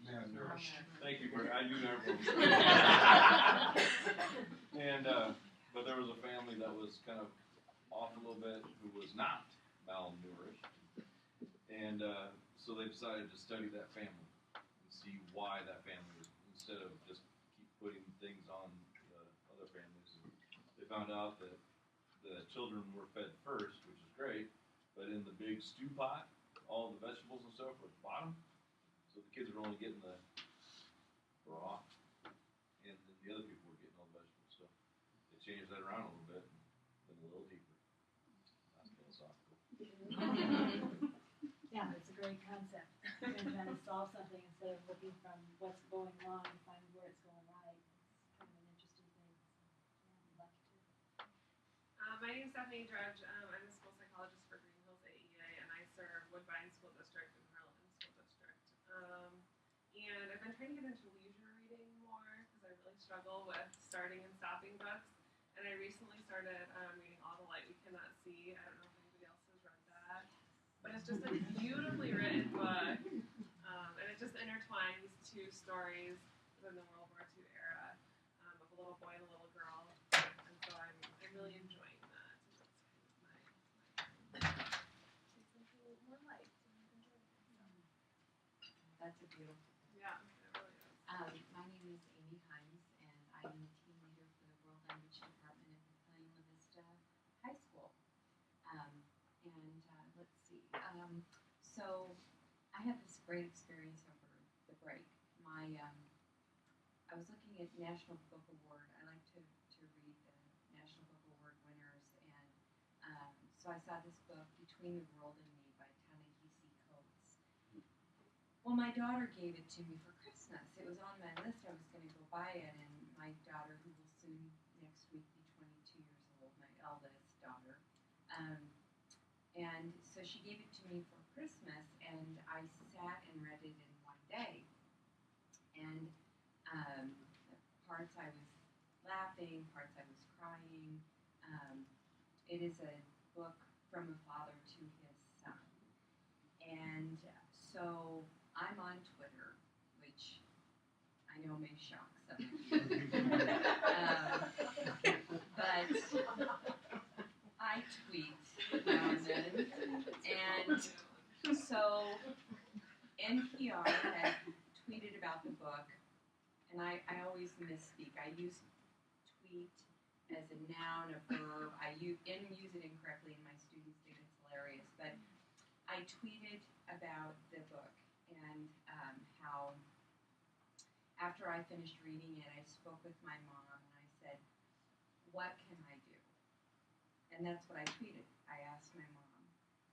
Malnourished. Thank you, Bert. I knew that word. And but there was a family that was kind of off a little bit who was not malnourished, and so they decided to study that family and see why that family is, instead of just keep putting things on the other families. And they found out that the children were fed first, which is great, but in the big stew pot, all the vegetables and stuff were at the bottom. So the kids were only getting the raw, and then the other people were getting all the vegetables. So they changed that around a little bit, and went a little deeper. That's philosophical. Yeah, it's a great concept. You're trying to solve something instead of looking from what's going wrong and finding where it's going right. It's kind of an interesting thing. So, yeah, I'd like to. My name is Stephanie Drudge. I'm a school psychologist for Green Hills AEA, and I serve Woodbine School District and Harlan School District. And I've been trying to get into leisure reading more because I really struggle with starting and stopping books. And I recently started reading All the Light We Cannot See. I don't know if anybody else has read that, but it's just a beautifully written book, and it just intertwines two stories within the World War II era of a little boy and a little girl. And so I'm really enjoying that. And that's kind of something more light. That's a beautiful. Yeah, it really is. My name is Amy Hines, and I am the team leader for the World Language Department at McLean La Vista High School. Let's see. So I had this great experience over the break. I was looking at National Book Award. I like to read the National Book Award winners, and so I saw this book, Between the World and Me by Ta-Nehisi Coates. Well, my daughter gave it to me for Christmas. It was on my list. I was going to go buy it, and my daughter, who will soon next week be 22 years old, my eldest daughter, and so she gave it to me for Christmas, and I sat and read it in one day. And parts I was laughing, parts I was crying. It is a book from a father to his son. And so I'm on Twitter, which I know may shock some of you. But I tweet now and then. And so NPR had tweeted about the book, and I always misspeak. I use tweet as a noun, a verb. I use it incorrectly, and my students think it's hilarious. But I tweeted about the book and how after I finished reading it, I spoke with my mom and I said, "What can I do?" And that's what I tweeted. I asked my mom,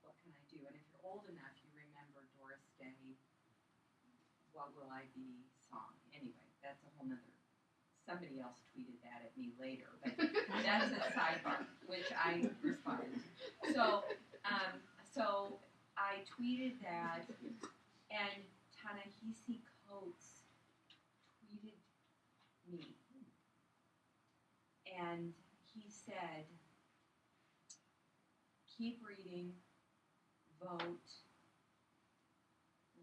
"What can I do?" And if you're old enough, you remember Doris Day, "What Will I Be" song. Anyway, that's a whole nother. Somebody else tweeted that at me later, but that's a sidebar, which I responded to. So I tweeted that, and Ta-Nehisi Coates tweeted me, and he said, "Keep reading, vote,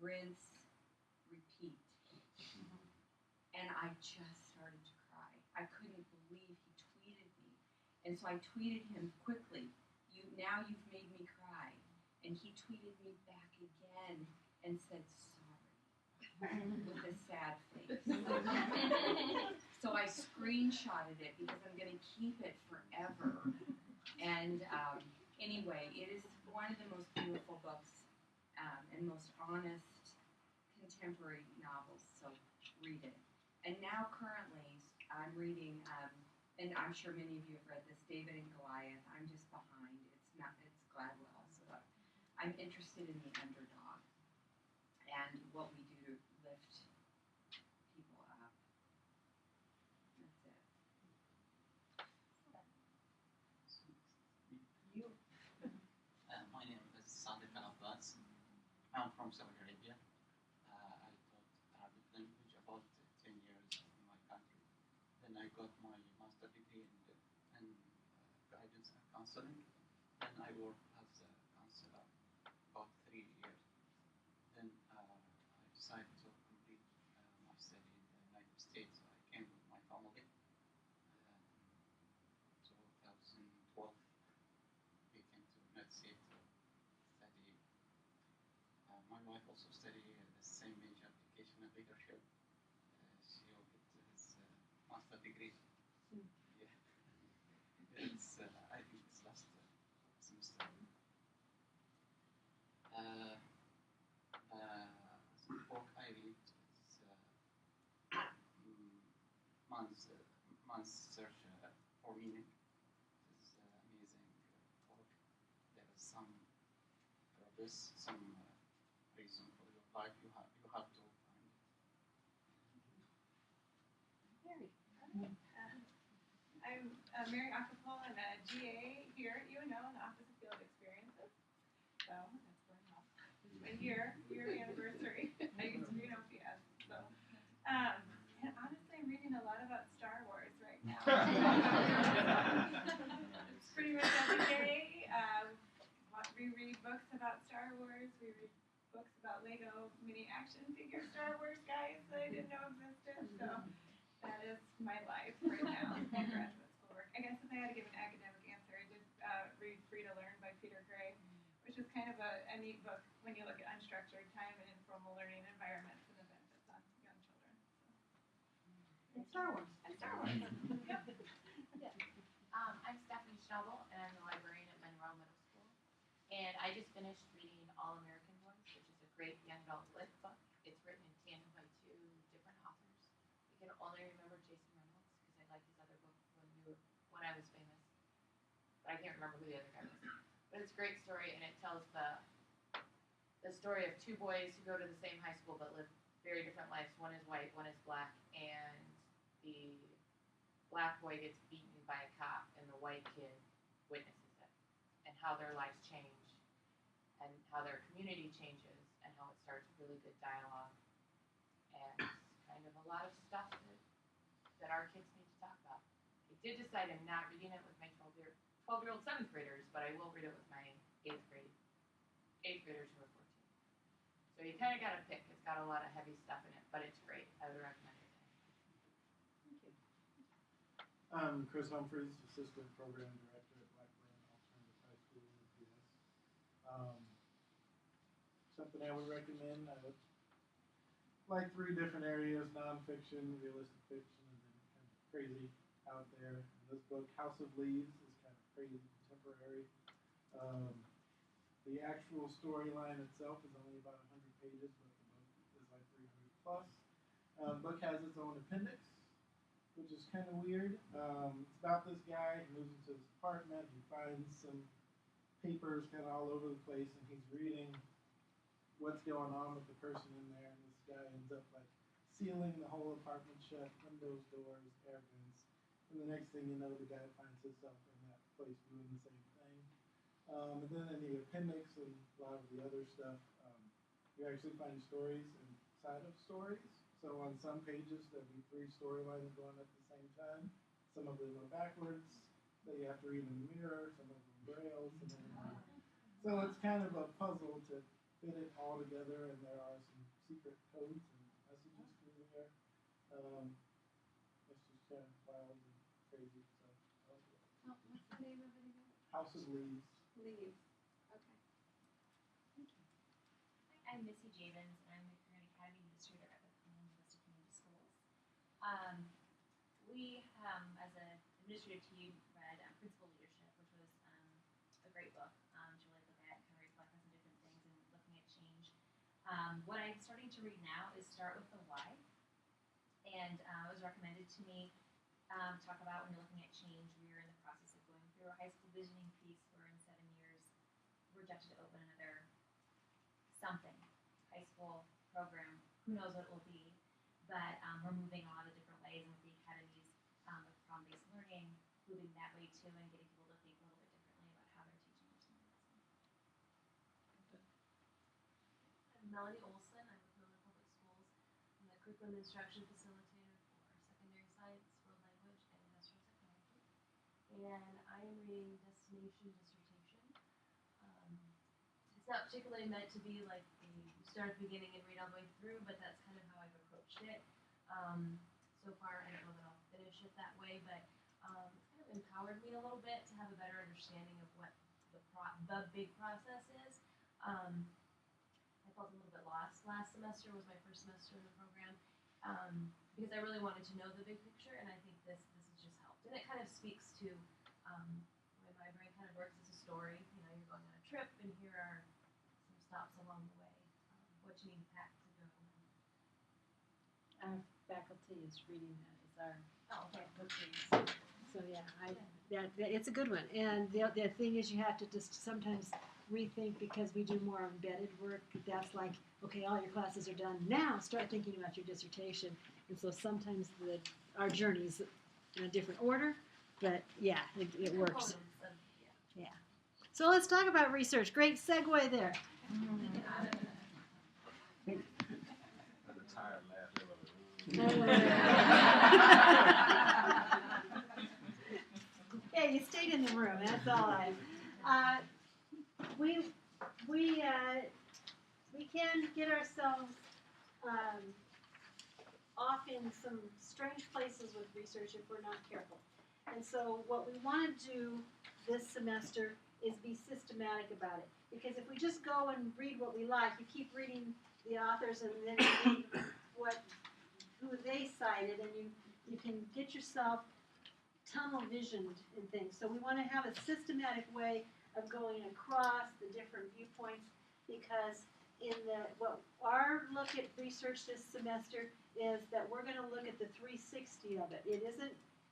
rinse, repeat. And I just started to cry. I couldn't believe he tweeted me. And so I tweeted him quickly, now you've made me cry. And he tweeted me back again and said, sorry, with a sad face. So I screenshotted it because I'm going to keep it forever. And anyway, it is one of the most beautiful books and most honest contemporary novels, so read it. And now currently I'm reading, and I'm sure many of you have read this, David and Goliath. I'm just behind. It's Gladwell, so I'm interested in the underdog and what we do to lift people up. That's it. You. My name is Sadiq Al-Abbas. I'm from Saudi Arabia. I taught Arabic language about 10 years in my country. Then I got my master degree in guidance and counseling. Then I worked as a counselor about 3 years. Then I decided to complete my study in the United States. I came with my family. 2012, we came to Notated to study. My wife also studied the same major, education and leadership. She will get his master degree. Yeah, it's I think it's last semester. The book I read is Man's Search for Meaning. It's amazing book. There is some purpose, some reason for your life. You have to find it. Mary. I'm Mary Acapulco. I'm a GA here at UNO in the Office of Field Experiences. So that's going well. A year anniversary. I get to read OPS. So, and honestly, I'm reading a lot about Star Wars right now. It's pretty much every day. We read books about Star Wars. We read books about Lego mini action figure Star Wars guys that I didn't know existed. So that is my life right now. My graduate school work. I guess if I had to give an academic answer, I did read Free to Learn by Peter Gray, which is kind of a neat book when you look at unstructured time and informal learning environments and the benefits on young children. So. Star Wars. And Star Wars. Yep. Yeah. I'm Stephanie Schnobel, and I'm the librarian at Monroe Middle School. And I just finished reading All American Boys, which is a great young adult lit book. It's written in tandem by 2 different authors. I can only remember Jason Reynolds because I liked his other book when I was famous. But I can't remember who the other guy was. But it's a great story, and it tells the story of 2 boys who go to the same high school but live very different lives. One is white, one is black, and the black boy gets beaten by a cop, and the white kid witnesses it, and how their lives change, and how their community changes, and how it starts really good dialogue, and kind of a lot of stuff that our kids need to talk about. I did decide I'm not reading it with my 12-year-old 7th graders, but I will read it with my 8th graders who are 14. So you kind of got to pick. It's got a lot of heavy stuff in it, but it's great. I would recommend it. Thank you. I'm Chris Humphreys, Assistant Program Director at BlackBoard Alternative High School in UPS. Something I would recommend, I would like 3 different areas: nonfiction, realistic fiction, and then kind of crazy out there. And this book, House of Leaves, is kind of crazy contemporary. The actual storyline itself is only about 100 pages, but the book is like 300 plus. The book has its own appendix, which is kind of weird. It's about this guy who moves into his apartment. He finds some papers kind of all over the place, and he's reading what's going on with the person in there. And this guy ends up like sealing the whole apartment shut, windows, doors, air vents. And the next thing you know, the guy finds himself in that place doing the same thing. And then in the appendix and a lot of the other stuff, you actually find stories inside of stories. So on some pages, there'll be 3 storylines going at the same time. Some of them are backwards that you have to read in the mirror, some of them braille, some of them are So it's kind of a puzzle to fit it all together, and there are some secret codes and messages through there. It's just kind of wild and crazy. So, What's the name of it again? House of Leaves. Leaves. Okay. I'm Missy Javins, and I'm the Current Academy Administrator at the Columbus Vista Community Schools. We, as an administrative team, read Principal Leadership, which was a great book to really look at, kind of reflect on some different things and looking at change. What I'm starting to read now is Start with the Why, and it was recommended to me to talk about when you're looking at change. We are in the process of going through a high school visioning piece. We're in 7 years. We're projected to open another something high school program. Who knows what it will be? But we're moving a lot of different ways, and with the academies with problem-based learning, moving that way too, and getting people to think a little bit differently about how they're teaching their students. I'm Melanie Olson. I'm with Miller Public Schools. I'm the Curriculum Instruction Facilitator for Secondary Science, World Language, and Industrial Technology. And I am reading Destination Dissertation. It's not particularly meant to be like you start at the beginning and read all the way through, but that's kind of how I've approached it. So far, I don't know that I'll finish it that way, but it's kind of empowered me a little bit to have a better understanding of what the big process is. I felt a little bit lost last semester. Was my first semester in the program because I really wanted to know the big picture, and I think this has just helped. And it kind of speaks to when my brain kind of works as a story. You know, you're going on a trip, and here are some stops along the way. What you need to pack to go. Our faculty is reading that. It's our book piece. So yeah, it's a good one. And the thing is, you have to just sometimes rethink because we do more embedded work. That's like, okay, all your classes are done. Now start thinking about your dissertation. And so sometimes our journey's in a different order, but yeah, it works. Yeah. So let's talk about research. Great segue there. Yeah, you stayed in the room. That's all we can get ourselves off in some strange places with research if we're not careful. And so what we want to do this semester is be systematic about it. Because if we just go and read what we like, you keep reading the authors and then you read who they cited, and you can get yourself tunnel visioned in things. So we want to have a systematic way of going across the different viewpoints, because our look at research this semester is that we're going to look at the 360 of it. It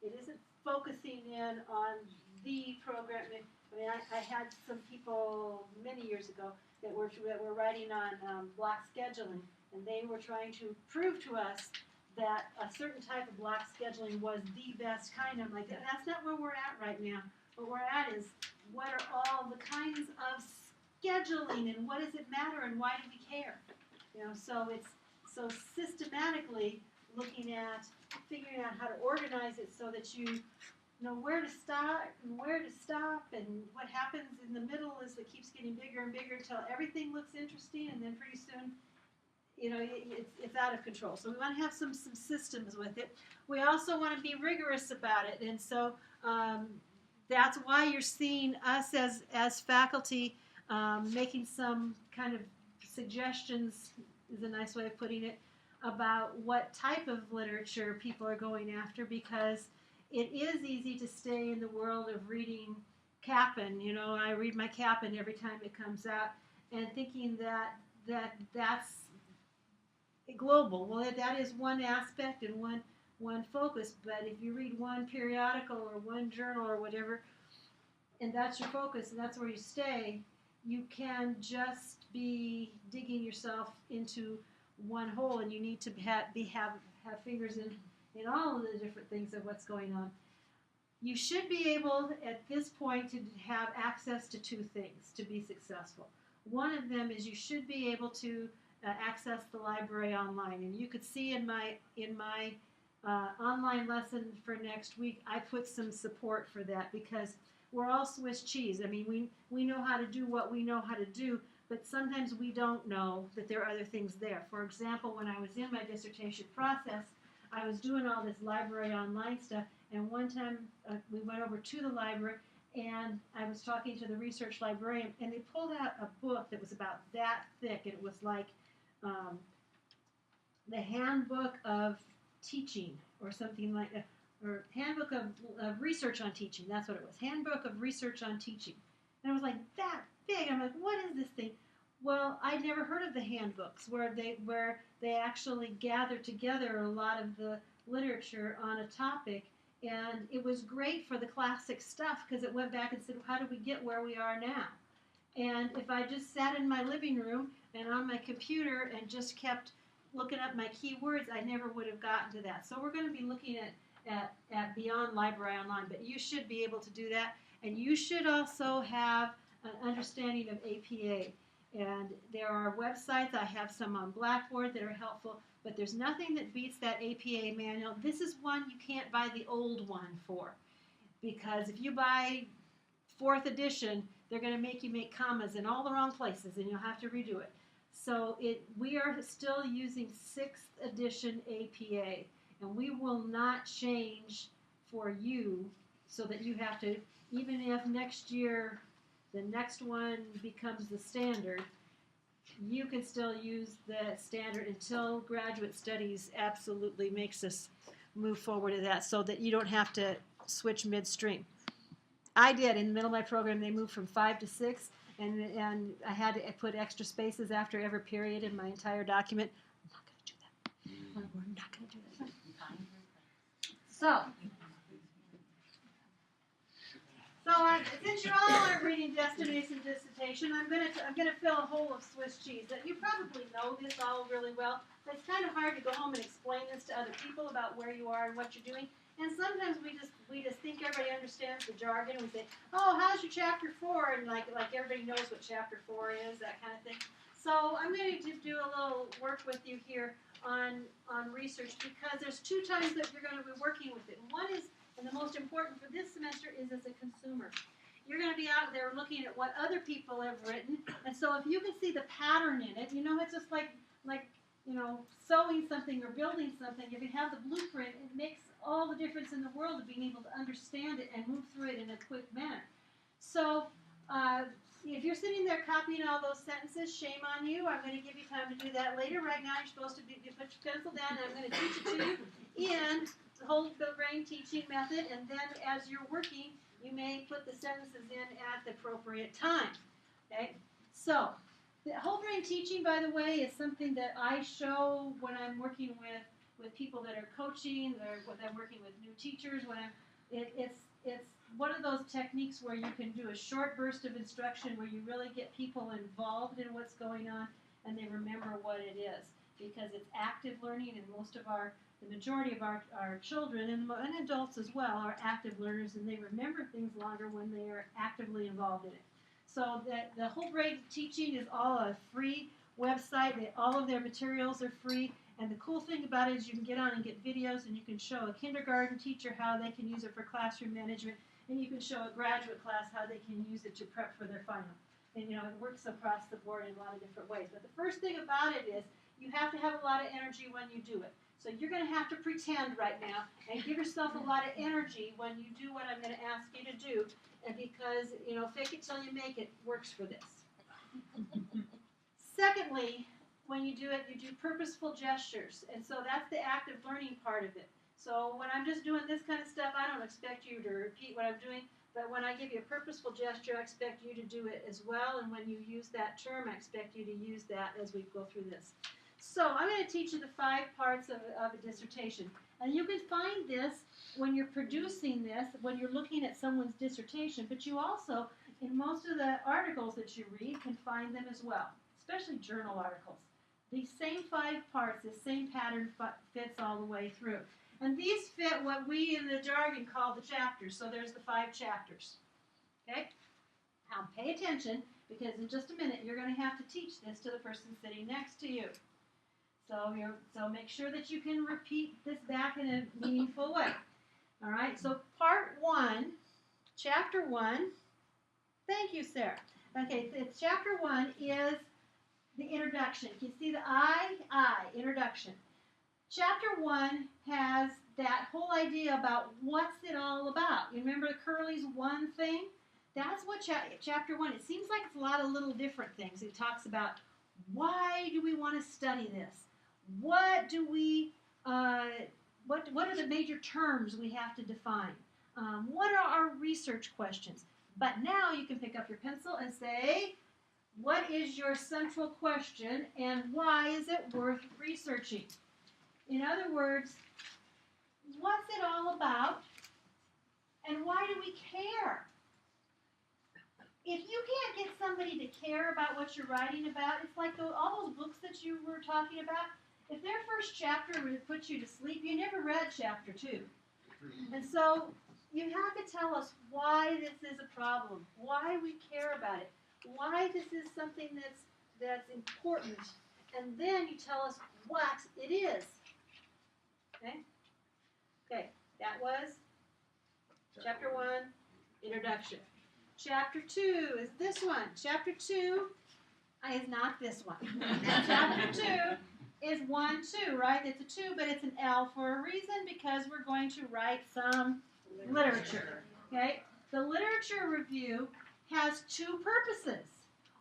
isn't focusing in on the program. I mean, I had some people many years ago that were writing on block scheduling, and they were trying to prove to us that a certain type of block scheduling was the best kind. I'm like, that's not where we're at right now. What we're at is, what are all the kinds of scheduling, and what does it matter, and why do we care? You know, so it's so systematically looking at figuring out how to organize it so that you know where to start and where to stop, and what happens in the middle is it keeps getting bigger and bigger until everything looks interesting, and then pretty soon, you know, it's out of control. So we want to have some systems with it. We also want to be rigorous about it, and so that's why you're seeing us as faculty making some kind of suggestions, is a nice way of putting it, about what type of literature people are going after, because it is easy to stay in the world of reading Cap'n. You know, I read my Cap'n every time it comes out, and thinking that's global. Well, that is one aspect and one focus, but if you read one periodical or one journal or whatever, and that's your focus and that's where you stay, you can just be digging yourself into one hole, and you need to have fingers in all of the different things of what's going on. You should be able at this point to have access to two things to be successful. One of them is you should be able to access the library online, and you could see in my online lesson for next week, I put some support for that, because we're all Swiss cheese. I mean, we know how to do what we know how to do, but sometimes we don't know that there are other things there. For example, when I was in my dissertation process, I was doing all this library online stuff, and one time we went over to the library, and I was talking to the research librarian, and they pulled out a book that was about that thick, and it was like the Handbook of Teaching, or something like that, or Handbook of Research on Teaching. That's what it was, Handbook of Research on Teaching. And it was like that big. I'm like, what is this thing? Well, I'd never heard of the handbooks where they actually gather together a lot of the literature on a topic, and it was great for the classic stuff because it went back and said, how did we get where we are now? And if I just sat in my living room and on my computer and just kept looking up my keywords, I never would have gotten to that. So we're going to be looking at Beyond Library Online, but you should be able to do that, and you should also have an understanding of APA. And there are websites, I have some on Blackboard that are helpful, but there's nothing that beats that APA manual. This is one you can't buy the old one for, because if you buy 4th edition, they're going to make you make commas in all the wrong places, and you'll have to redo it. So we are still using 6th edition APA, and we will not change for you so that you have to, even if next year the next one becomes the standard, you can still use the standard until graduate studies absolutely makes us move forward to that, so that you don't have to switch midstream. I did in the middle of my program. They moved from 5 to 6, and I had to put extra spaces after every period in my entire document. I'm not going to do that. We're not going to do that. So since you all aren't reading Destination Dissertation, I'm gonna fill a hole of Swiss cheese. That you probably know this all really well, but it's kind of hard to go home and explain this to other people about where you are and what you're doing. And sometimes we just think everybody understands the jargon. We say, "Oh, how's your chapter 4?" And like everybody knows what chapter 4 is, that kind of thing. So I'm going to do a little work with you here on research, because there's 2 times that you're going to be working with it. One is, and the most important for this semester, is as a consumer. You're going to be out there looking at what other people have written, and so if you can see the pattern in it, it's just like sewing something or building something. If you have the blueprint, it makes all the difference in the world of being able to understand it and move through it in a quick manner. So if you're sitting there copying all those sentences, shame on you. I'm going to give you time to do that later. Right now, you're supposed to you put your pencil down, and I'm going to teach it to you in the whole brain teaching method, and then as you're working, you may put the sentences in at the appropriate time. Okay? So the whole brain teaching, by the way, is something that I show when I'm working with people that are coaching, or when I'm working with new teachers. It's one of those techniques where you can do a short burst of instruction where you really get people involved in what's going on and they remember what it is, because it's active learning, and the majority of our children and adults as well are active learners, and they remember things longer when they are actively involved in it. So the whole brain teaching is all a free website. All of their materials are free. And the cool thing about it is you can get on and get videos, and you can show a kindergarten teacher how they can use it for classroom management, and you can show a graduate class how they can use it to prep for their final. And it works across the board in a lot of different ways. But the first thing about it is you have to have a lot of energy when you do it. So you're going to have to pretend right now and give yourself a lot of energy when you do what I'm going to ask you to do, and because fake it till you make it works for this. Secondly, when you do it, you do purposeful gestures, and so that's the active learning part of it. So when I'm just doing this kind of stuff, I don't expect you to repeat what I'm doing, but when I give you a purposeful gesture, I expect you to do it as well, and when you use that term, I expect you to use that as we go through this. So I'm going to teach you the 5 parts of a dissertation, and you can find this when you're producing this, when you're looking at someone's dissertation, but you also, in most of the articles that you read, can find them as well, especially journal articles. These same 5 parts, this same pattern fits all the way through. And these fit what we in the jargon call the chapters. So there's the 5 chapters. Okay? Now pay attention, because in just a minute you're going to have to teach this to the person sitting next to you. So make sure that you can repeat this back in a meaningful way. All right? So part 1 chapter 1, thank you, Sarah. Okay, it's chapter 1 is the introduction. You see the introduction. Chapter 1 has that whole idea about what's it all about. You remember Curly's one thing? That's what chapter 1, it seems like it's a lot of little different things. It talks about why do we want to study this? What do we, what are the major terms we have to define? What are our research questions? But now you can pick up your pencil and say, what is your central question and why is it worth researching? In other words, what's it all about and why do we care? If you can't get somebody to care about what you're writing about, it's like all those books that you were talking about. If their first chapter would put you to sleep, you never read chapter 2. And so you have to tell us why this is a problem, why we care about it, why this is something that's important, and then you tell us what it is. Okay? Okay, that was chapter 1, introduction. Chapter 2 is this one. Chapter 2 is not this one. Chapter 2 is 1, 2, right? It's a 2, but it's an L for a reason because we're going to write some literature. Okay? The literature review has 2 purposes.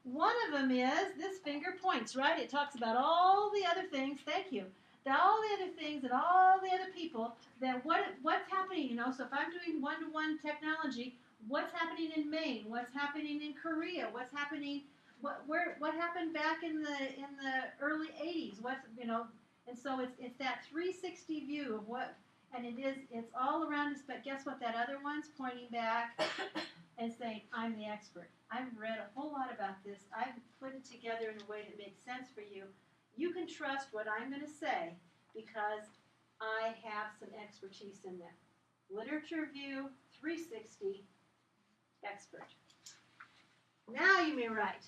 One of them is this finger points, right? It talks about all the other things. Thank you. All the other things and all the other people that what's happening, so if I'm doing one-to-one technology, what's happening in Maine? What's happening in Korea? What's happening? What happened back in the early '80s? And so it's that 360 view of what, and it's all around us. But guess what? That other one's pointing back and saying, "I'm the expert. I've read a whole lot about this. I've put it together in a way that makes sense for you. You can trust what I'm going to say because I have some expertise in that." Literature view, 360, expert. Now you may write.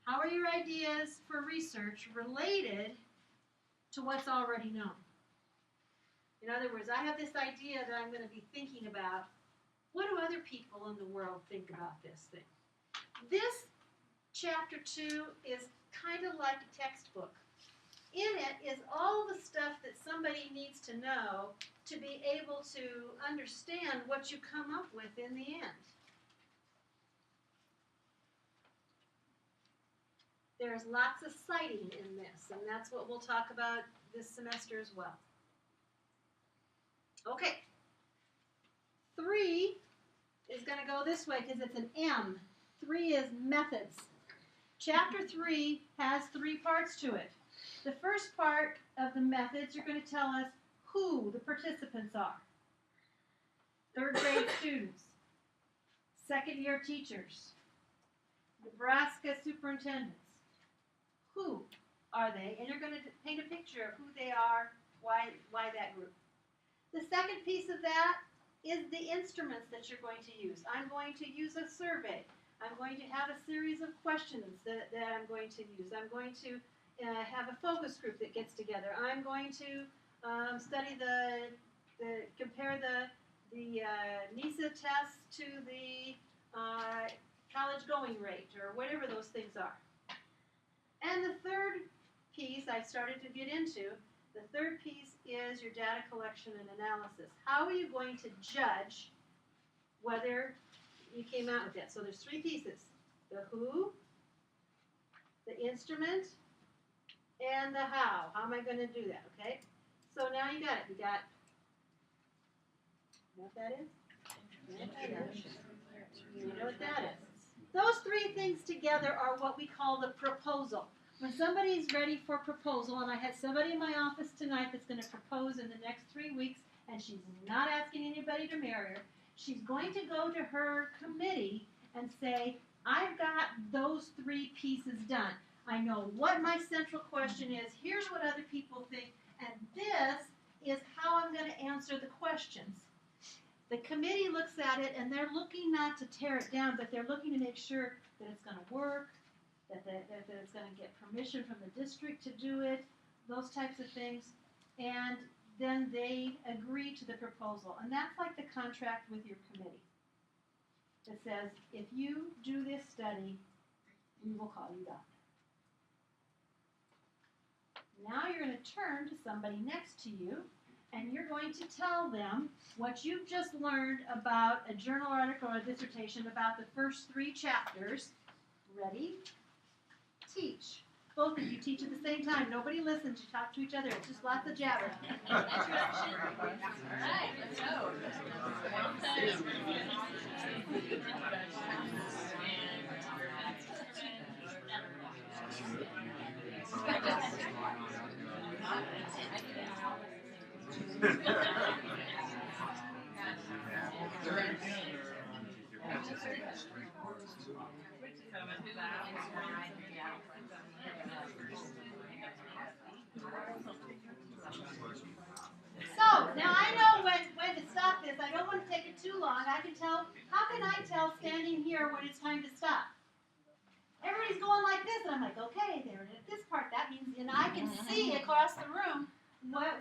How are your ideas for research related to what's already known? In other words, I have this idea that I'm going to be thinking about. What do other people in the world think about this thing? This chapter 2 is kind of like a textbook. In it is all the stuff that somebody needs to know to be able to understand what you come up with in the end. There's lots of citing in this, and that's what we'll talk about this semester as well. Okay. 3 is going to go this way because it's an M. 3 is methods. Chapter 3 has 3 parts to it. The first part of the methods are going to tell us who the participants are. 3rd grade students, 2nd year teachers, Nebraska superintendents. Who are they? And you're going to paint a picture of who they are, why that group. The second piece of that is the instruments that you're going to use. I'm going to use a survey. I'm going to have a series of questions that I'm going to use. I'm going to have a focus group that gets together. I'm going to study compare the NISA tests to the college going rate or whatever those things are. And the third piece I started to get into, the third piece is your data collection and analysis. How are you going to judge whether you came out with that? So there's 3 pieces. The who, the instrument, and the how. How am I going to do that, okay? So now you got it. You know what that is? You know what that is. Those 3 things together are what we call the proposal. When somebody's ready for proposal, and I had somebody in my office tonight that's going to propose in the next 3 weeks, and she's not asking anybody to marry her, she's going to go to her committee and say, I've got those 3 pieces done. I know what my central question is. Here's what other people think. And this is how I'm going to answer the questions. The committee looks at it, and they're looking not to tear it down, but they're looking to make sure that it's going to work, that it's going to get permission from the district to do it, those types of things. And then they agree to the proposal. And that's like the contract with your committee. that says, if you do this study, we will call you up. Now you're going to turn to somebody next to you, and you're going to tell them what you've just learned about a journal article or a dissertation about the first 3 chapters. Ready? Teach. Both of you teach at the same time. Nobody listens. You talk to each other. It's just lots of jabber. All right, let's go. So, now I know when to stop this. I don't want to take it too long. I can tell, how can I tell standing here when it's time to stop? Everybody's going like this, and I'm like, okay, there it is. This part, that means, and I can see across the room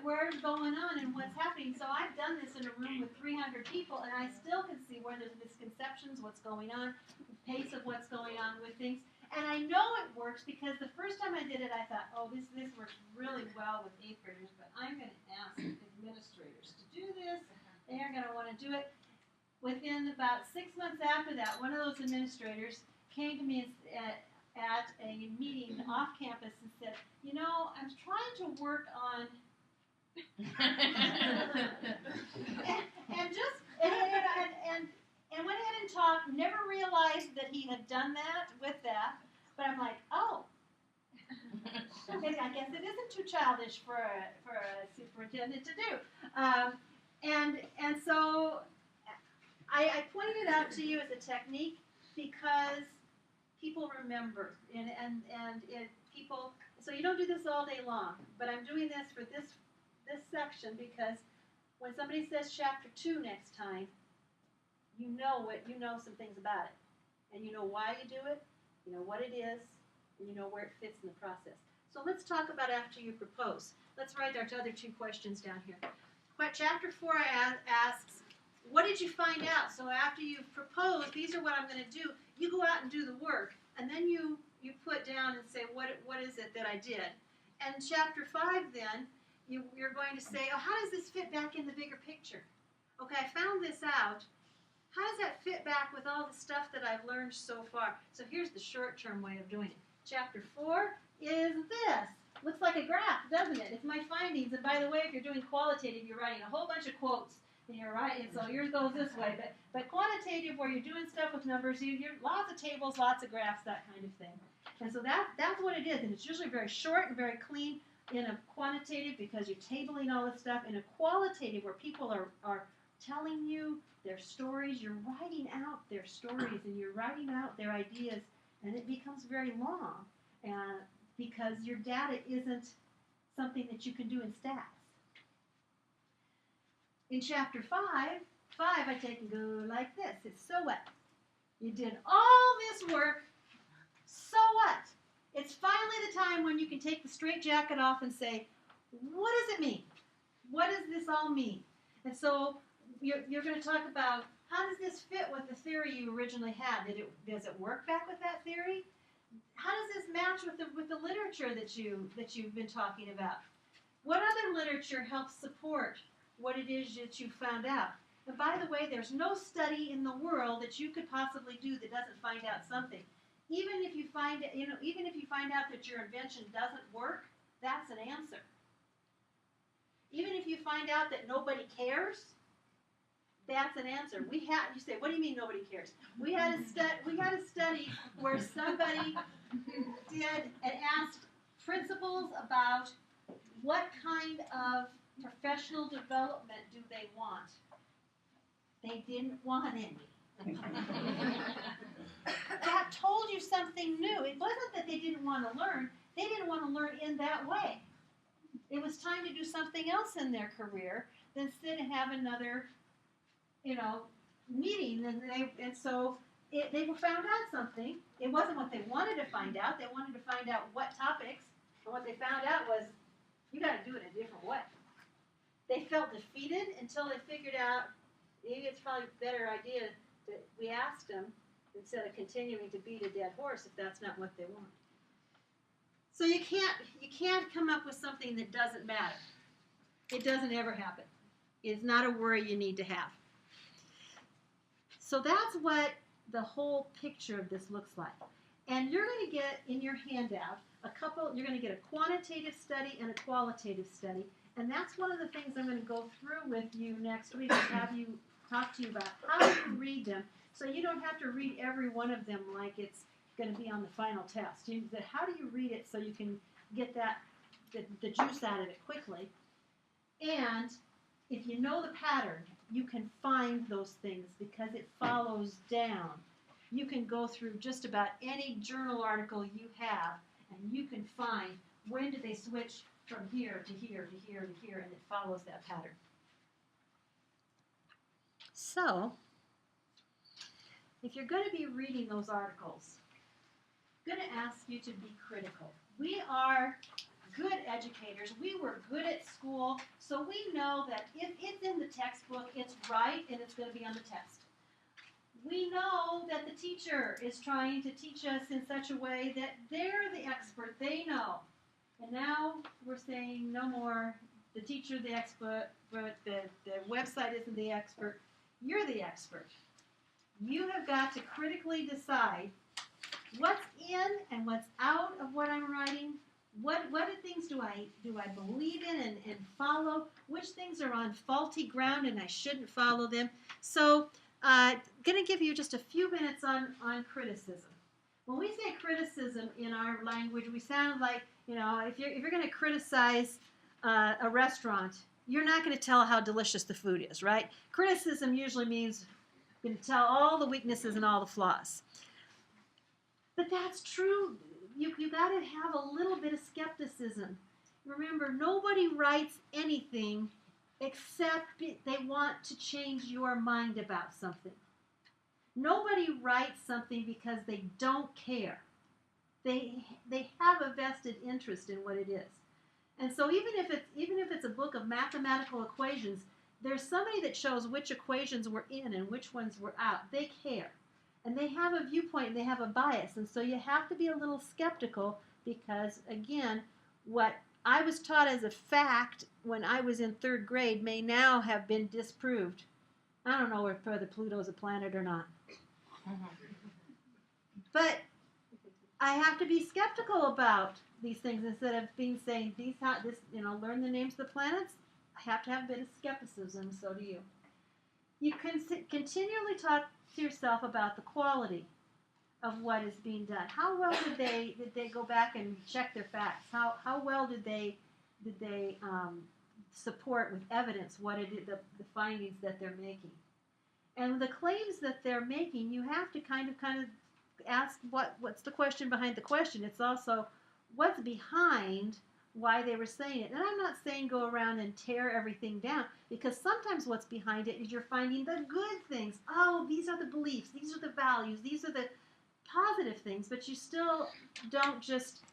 where's going on and what's happening. So I've done this in a room with 300 people, and I still can see where there's misconceptions, what's going on, the pace of what's going on with things. And I know it works because the first time I did it, I thought, oh, this works really well with 8th graders, but I'm going to ask administrators to do this. They are going to want to do it. Within about 6 months after that, one of those administrators came to me at a meeting off campus and said, you know, I'm trying to work on and went ahead and talked, never realized that he had done that with that, but I'm like, oh, okay, I guess it isn't too childish for a superintendent to do. And so I pointed it out to you as a technique because people remember, so you don't do this all day long, but I'm doing this for this section because when somebody says chapter 2 next time, you know some things about it, and you know why you do it, you know what it is, and you know where it fits in the process. So let's talk about after you propose. Let's write our other 2 questions down here. Chapter 4 asks, what did you find out? So after you've proposed, these are what I'm going to do. You go out and do the work, and then you put down and say, what is it that I did? And chapter 5 then, you're going to say, oh, how does this fit back in the bigger picture? Okay, I found this out. How does that fit back with all the stuff that I've learned so far? So here's the short-term way of doing it. Chapter 4 is this. Looks like a graph, doesn't it? It's my findings. And by the way, if you're doing qualitative, you're writing a whole bunch of quotes. And you're writing, so yours goes this way. But quantitative, where you're doing stuff with numbers, you're lots of tables, lots of graphs, that kind of thing. And so that's what it is. And it's usually very short and very clean in a quantitative because you're tabling all this stuff. In a qualitative, where people are telling you their stories, you're writing out their stories and you're writing out their ideas, and it becomes very long because your data isn't something that you can do in stats. In chapter 5, I take and go like this. It's so what? You did all this work, so what? It's finally the time when you can take the straitjacket off and say, what does it mean? What does this all mean? And so you're going to talk about how does this fit with the theory you originally had? Does it work back with that theory? How does this match with the literature that you've been talking about? What other literature helps support what it is that you found out? And by the way, there's no study in the world that you could possibly do that doesn't find out something. Even if you find out that your invention doesn't work, that's an answer. Even if you find out that nobody cares, that's an answer. You say, what do you mean nobody cares? We had a study where somebody did and asked principals about what kind of professional development do they want. They didn't want any. That told you something new. It wasn't that they didn't want to learn. They didn't want to learn in that way. It was time to do something else in their career than sit and have another, meeting. And so they found out something. It wasn't what they wanted to find out. They wanted to find out what topics. And what they found out was, you got to do it a different way. They felt defeated until they figured out maybe it's probably a better idea we asked them instead of continuing to beat a dead horse if that's not what they want. So you can't come up with something that doesn't matter. It doesn't ever happen. It's not a worry you need to have. So that's what the whole picture of this looks like. And you're going to get in your handout you're going to get a quantitative study and a qualitative study. And that's one of the things I'm going to go through with you next week and have you talk to you about how you read them so you don't have to read every one of them like it's going to be on the final test. How do you read it so you can get the juice out of it quickly? And if you know the pattern, you can find those things because it follows down. You can go through just about any journal article you have, and you can find when do they switch from here to here to here to here, and it follows that pattern. So, if you're going to be reading those articles, I'm going to ask you to be critical. We are good educators. We were good at school, so we know that if it's in the textbook, it's right and it's going to be on the test. We know that the teacher is trying to teach us in such a way that they're the expert, they know. And now we're saying no more the teacher, the expert, but the website isn't the expert. You're the expert. You have got to critically decide what's in and what's out of what I'm writing. What things do I believe in and follow? Which things are on faulty ground and I shouldn't follow them? So going to give you just a few minutes on criticism. When we say criticism in our language, we sound like, if you're going to criticize a restaurant, you're not going to tell how delicious the food is, right? Criticism usually means you're going to tell all the weaknesses and all the flaws. But that's true. You got to have a little bit of skepticism. Remember, nobody writes anything except they want to change your mind about something. Nobody writes something because they don't care. They have a vested interest in what it is. And so even if it's a book of mathematical equations, there's somebody that shows which equations were in and which ones were out. They care. And they have a viewpoint and they have a bias. And so you have to be a little skeptical because, again, what I was taught as a fact when I was in 3rd grade may now have been disproved. I don't know whether Pluto's a planet or not. But I have to be skeptical about these things instead of saying learn the names of the planets. I have to have a bit of skepticism, so do you. You can continually talk to yourself about the quality of what is being done. How well did they go back and check their facts? How well did they support with evidence what it is, the findings that they're making? And the claims that they're making, you have to kind of ask what's the question behind the question. It's also what's behind why they were saying it. And I'm not saying go around and tear everything down, because sometimes what's behind it is you're finding the good things. Oh, these are the beliefs, these are the values, these are the positive things, but you still don't just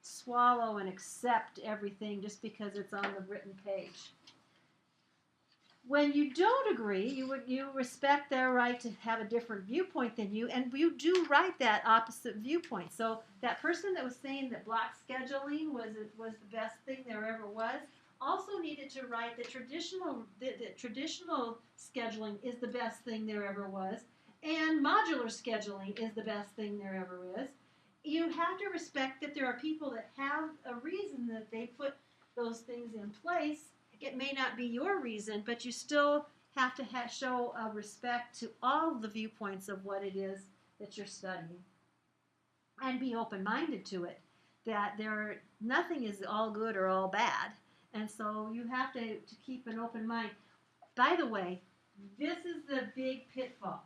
swallow and accept everything just because it's on the written page. When you don't agree, you respect their right to have a different viewpoint than you, and you do write that opposite viewpoint. So that person that was saying that block scheduling was the best thing there ever was also needed to write that traditional scheduling is the best thing there ever was, and modular scheduling is the best thing there ever is. You have to respect that there are people that have a reason that they put those things in place. It may not be your reason, but you still have to show a respect to all the viewpoints of what it is that you're studying. And be open-minded to it, that nothing is all good or all bad. And so you have to keep an open mind. By the way, this is the big pitfall.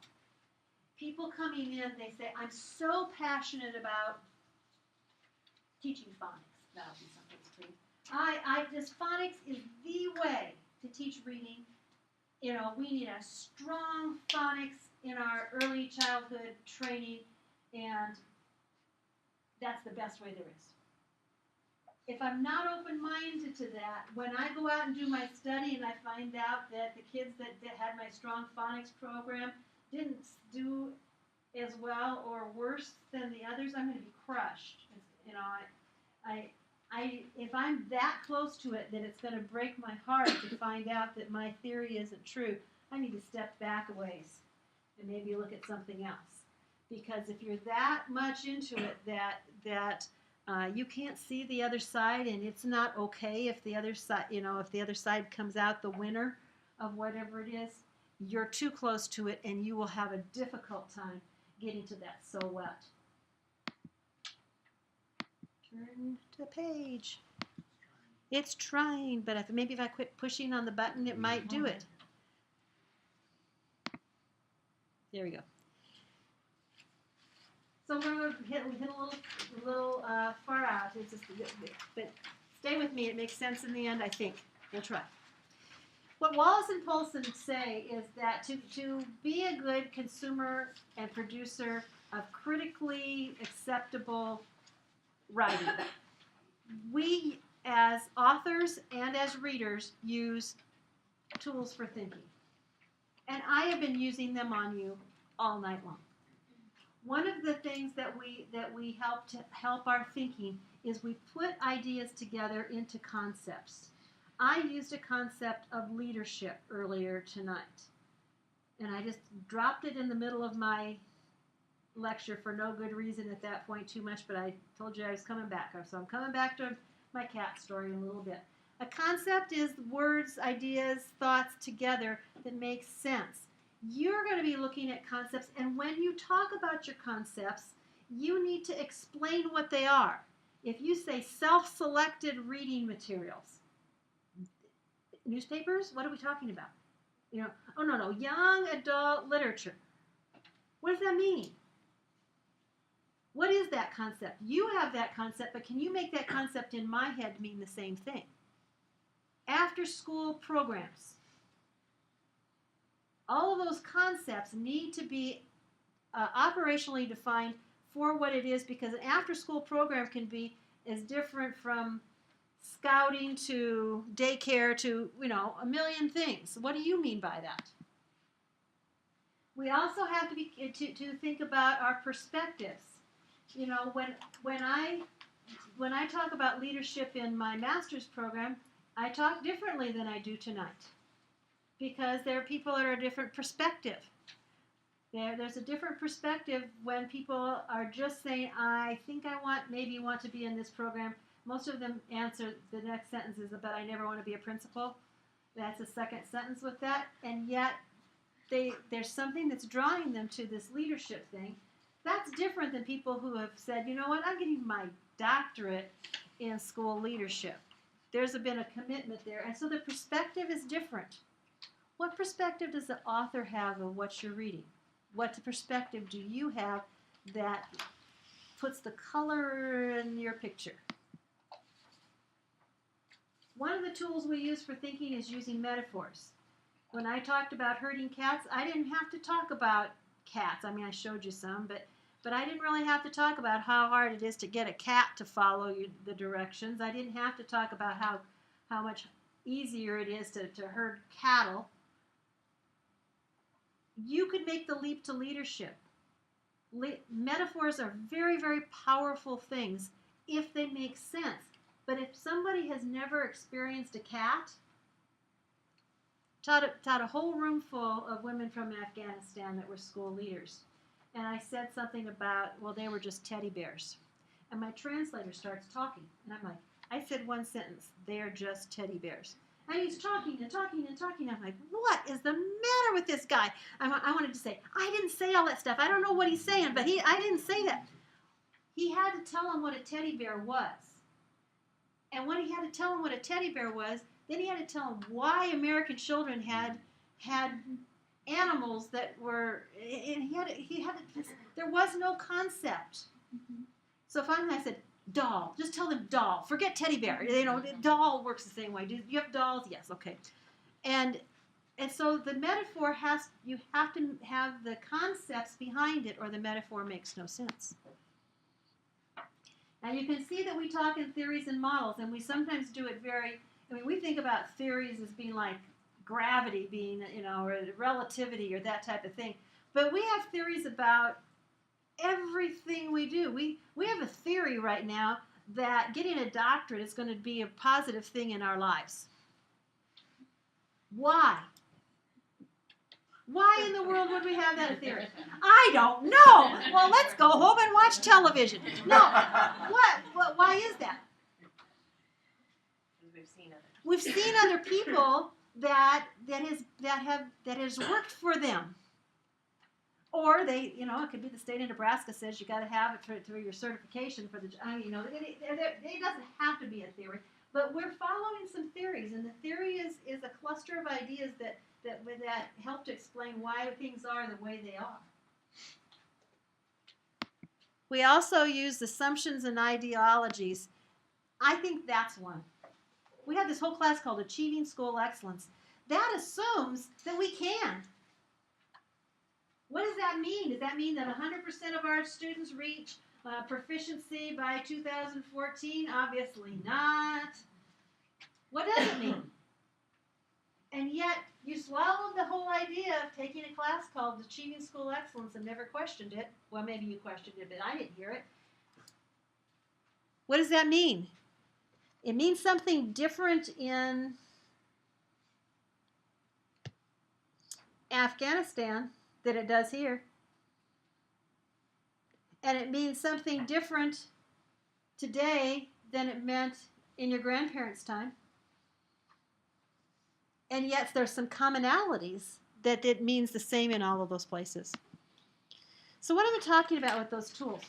People coming in, they say, I'm so passionate about teaching phonics. That'll be something to read. Phonics is the way to teach reading. We need a strong phonics in our early childhood training, and that's the best way there is. If I'm not open-minded to that, when I go out and do my study and I find out that the kids that had my strong phonics program didn't do as well or worse than the others, I'm going to be crushed. You know, if I'm that close to it that it's going to break my heart to find out that my theory isn't true, I need to step back a ways and maybe look at something else. Because if you're that much into it that you can't see the other side, and it's not okay if the other side, if the other side comes out the winner of whatever it is, you're too close to it, and you will have a difficult time getting to that so what. Turn to the page. It's trying, but maybe if I quit pushing on the button, it might do it. There we go. So we're going to hit a little far out. It's just, but stay with me. It makes sense in the end, I think. We'll try. What Wallace and Polson say is that to be a good consumer and producer of critically acceptable writing, we as authors and as readers use tools for thinking. And I have been using them on you all night long. One of the things that we help our thinking is we put ideas together into concepts. I used a concept of leadership earlier tonight, and I just dropped it in the middle of my lecture for no good reason at that point too much, but I told you I was coming back. So I'm coming back to my cat story in a little bit. A concept is words, ideas, thoughts together that make sense. You're going to be looking at concepts, and when you talk about your concepts, you need to explain what they are. If you say self-selected reading materials, newspapers, what are we talking about? Oh no, young adult literature. What does that mean? What is that concept? You have that concept, but can you make that concept in my head mean the same thing? After school programs. All of those concepts need to be operationally defined for what it is, because an after-school program can be as different from scouting to daycare to, a million things. What do you mean by that? We also have to think about our perspectives. When I talk about leadership in my master's program, I talk differently than I do tonight. Because there are people that are a different perspective. There's a different perspective when people are just saying, I think I maybe want to be in this program. Most of them answer the next sentence is, but I never want to be a principal. That's the second sentence with that. And yet, there's something that's drawing them to this leadership thing. That's different than people who have said, you know what, I'm getting my doctorate in school leadership. There's been a commitment there. And so the perspective is different. What perspective does the author have of what you're reading? What perspective do you have that puts the color in your picture? One of the tools we use for thinking is using metaphors. When I talked about herding cats, I didn't have to talk about cats. I mean, I showed you some, but I didn't really have to talk about how hard it is to get a cat to follow the directions. I didn't have to talk about how much easier it is to herd cattle. You could make the leap to leadership. Metaphors are very, very powerful things if they make sense. But if somebody has never experienced a cat, taught a whole room full of women from Afghanistan that were school leaders. And I said something about, well, they were just teddy bears. And my translator starts talking. And I'm like, I said one sentence, they're just teddy bears. And he's talking and talking and talking. I'm like, what is the matter with this guy? I wanted to say, I didn't say all that stuff. I don't know what he's saying, but I didn't say that. He had to tell him what a teddy bear was. And when he had to tell him what a teddy bear was, then he had to tell him why American children had animals that were, and there was no concept. So finally I said, doll. Just tell them doll. Forget teddy bear. Doll works the same way. Do you have dolls? Yes. Okay. And so the metaphor you have to have the concepts behind it, or the metaphor makes no sense. Now you can see that we talk in theories and models, and we sometimes do it we think about theories as being like gravity being, or relativity or that type of thing. But we have theories about everything we do. We have a theory right now that getting a doctorate is going to be a positive thing in our lives. Why? Why in the world would we have that theory? I don't know. Well, let's go home and watch television. No. What? Why is that? We've seen other people that has worked for them. Or they, it could be the state of Nebraska says you got to have it for your certification for the, it doesn't have to be a theory, but we're following some theories, and the theory is a cluster of ideas that help to explain why things are the way they are. We also use assumptions and ideologies. I think that's one. We have this whole class called Achieving School Excellence. That assumes that we can. What does that mean? Does that mean that 100% of our students reach proficiency by 2014? Obviously not. What does it mean? And yet, you swallowed the whole idea of taking a class called Achieving School Excellence and never questioned it. Well, maybe you questioned it, but I didn't hear it. What does that mean? It means something different in Afghanistan than it does here. And it means something different today than it meant in your grandparents' time. And yet there's some commonalities that it means the same in all of those places. So what am I talking about with those tools?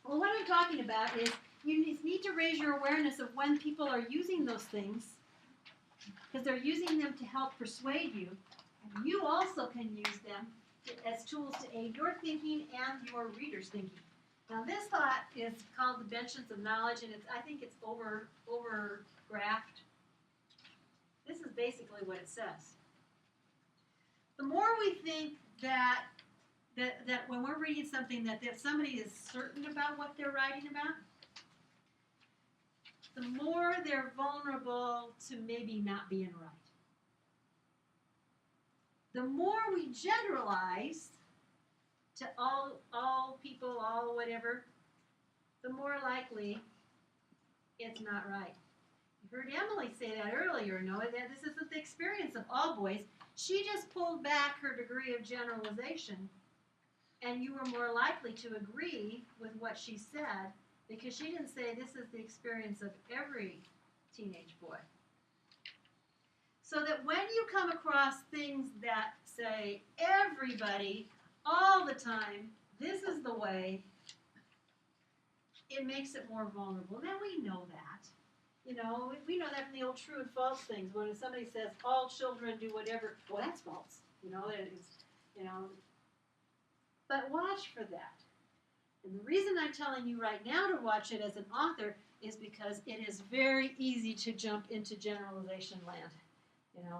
Well, what I'm talking about is you need to raise your awareness of when people are using those things, because they're using them to help persuade you. And you also can use them as tools to aid your thinking and your reader's thinking. Now, this thought is called the Benches of Knowledge, and I think it's over-graphed. This is basically what it says. The more we think that when we're reading something that if somebody is certain about what they're writing about, the more they're vulnerable to maybe not being right. The more we generalize to all people, all whatever, the more likely it's not right. You heard Emily say that earlier, Noah, that this isn't the experience of all boys. She just pulled back her degree of generalization, and you were more likely to agree with what she said because she didn't say this is the experience of every teenage boy. So that when you come across things that say everybody, all the time, this is the way, it makes it more vulnerable. Now we know that. We know that from the old true and false things. When somebody says all children do whatever, well, that's false. But watch for that. And the reason I'm telling you right now to watch it as an author is because it is very easy to jump into generalization land.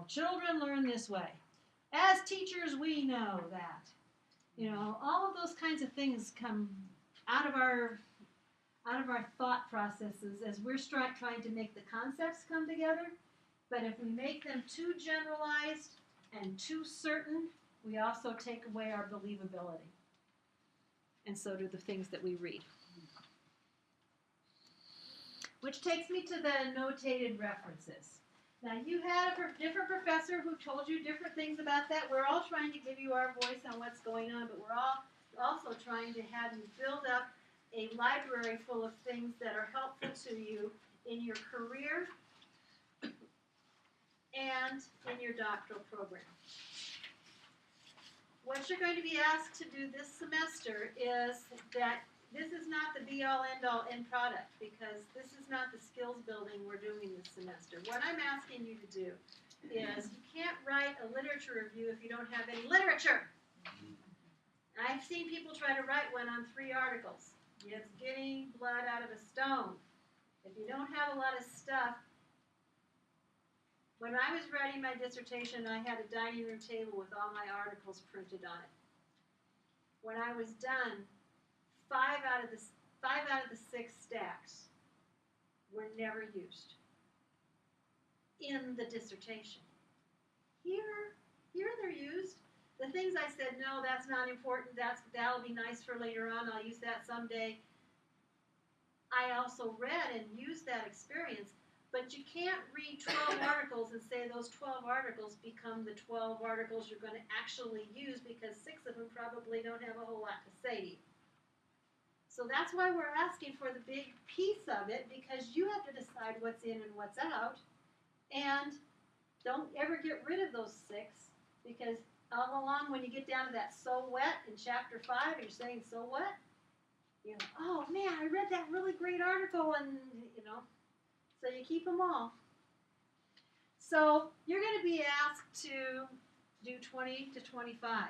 Children learn this way. As teachers, we know that. All of those kinds of things come out of our thought processes as we're trying to make the concepts come together. But if we make them too generalized and too certain, we also take away our believability. And so do the things that we read. Which takes me to the notated references. Now, you had a different professor who told you different things about that. We're all trying to give you our voice on what's going on, but we're all also trying to have you build up a library full of things that are helpful to you in your career and in your doctoral program. What you're going to be asked to do this semester is that this is not the be-all, end-all end product, because this is not the skills building we're doing this semester. What I'm asking you to do is you can't write a literature review if you don't have any literature. I've seen people try to write one on 3 articles. It's getting blood out of a stone. If you don't have a lot of stuff. When I was writing my dissertation, I had a dining room table with all my articles printed on it. When I was done, 5 out of the 6 stacks were never used in the dissertation. Here they're used. The things I said, no, that's not important, that'll be nice for later on, I'll use that someday. I also read and used that experience, but you can't read 12 articles and say those 12 articles become the 12 articles you're going to actually use, because 6 of them probably don't have a whole lot to say to you. So that's why we're asking for the big piece of it, because you have to decide what's in and what's out. And don't ever get rid of those 6, because all along when you get down to that so what in chapter 5, and you're saying, so what? You know, oh man, I read that really great article, and you know, so you keep them all. So you're going to be asked to do 20 to 25.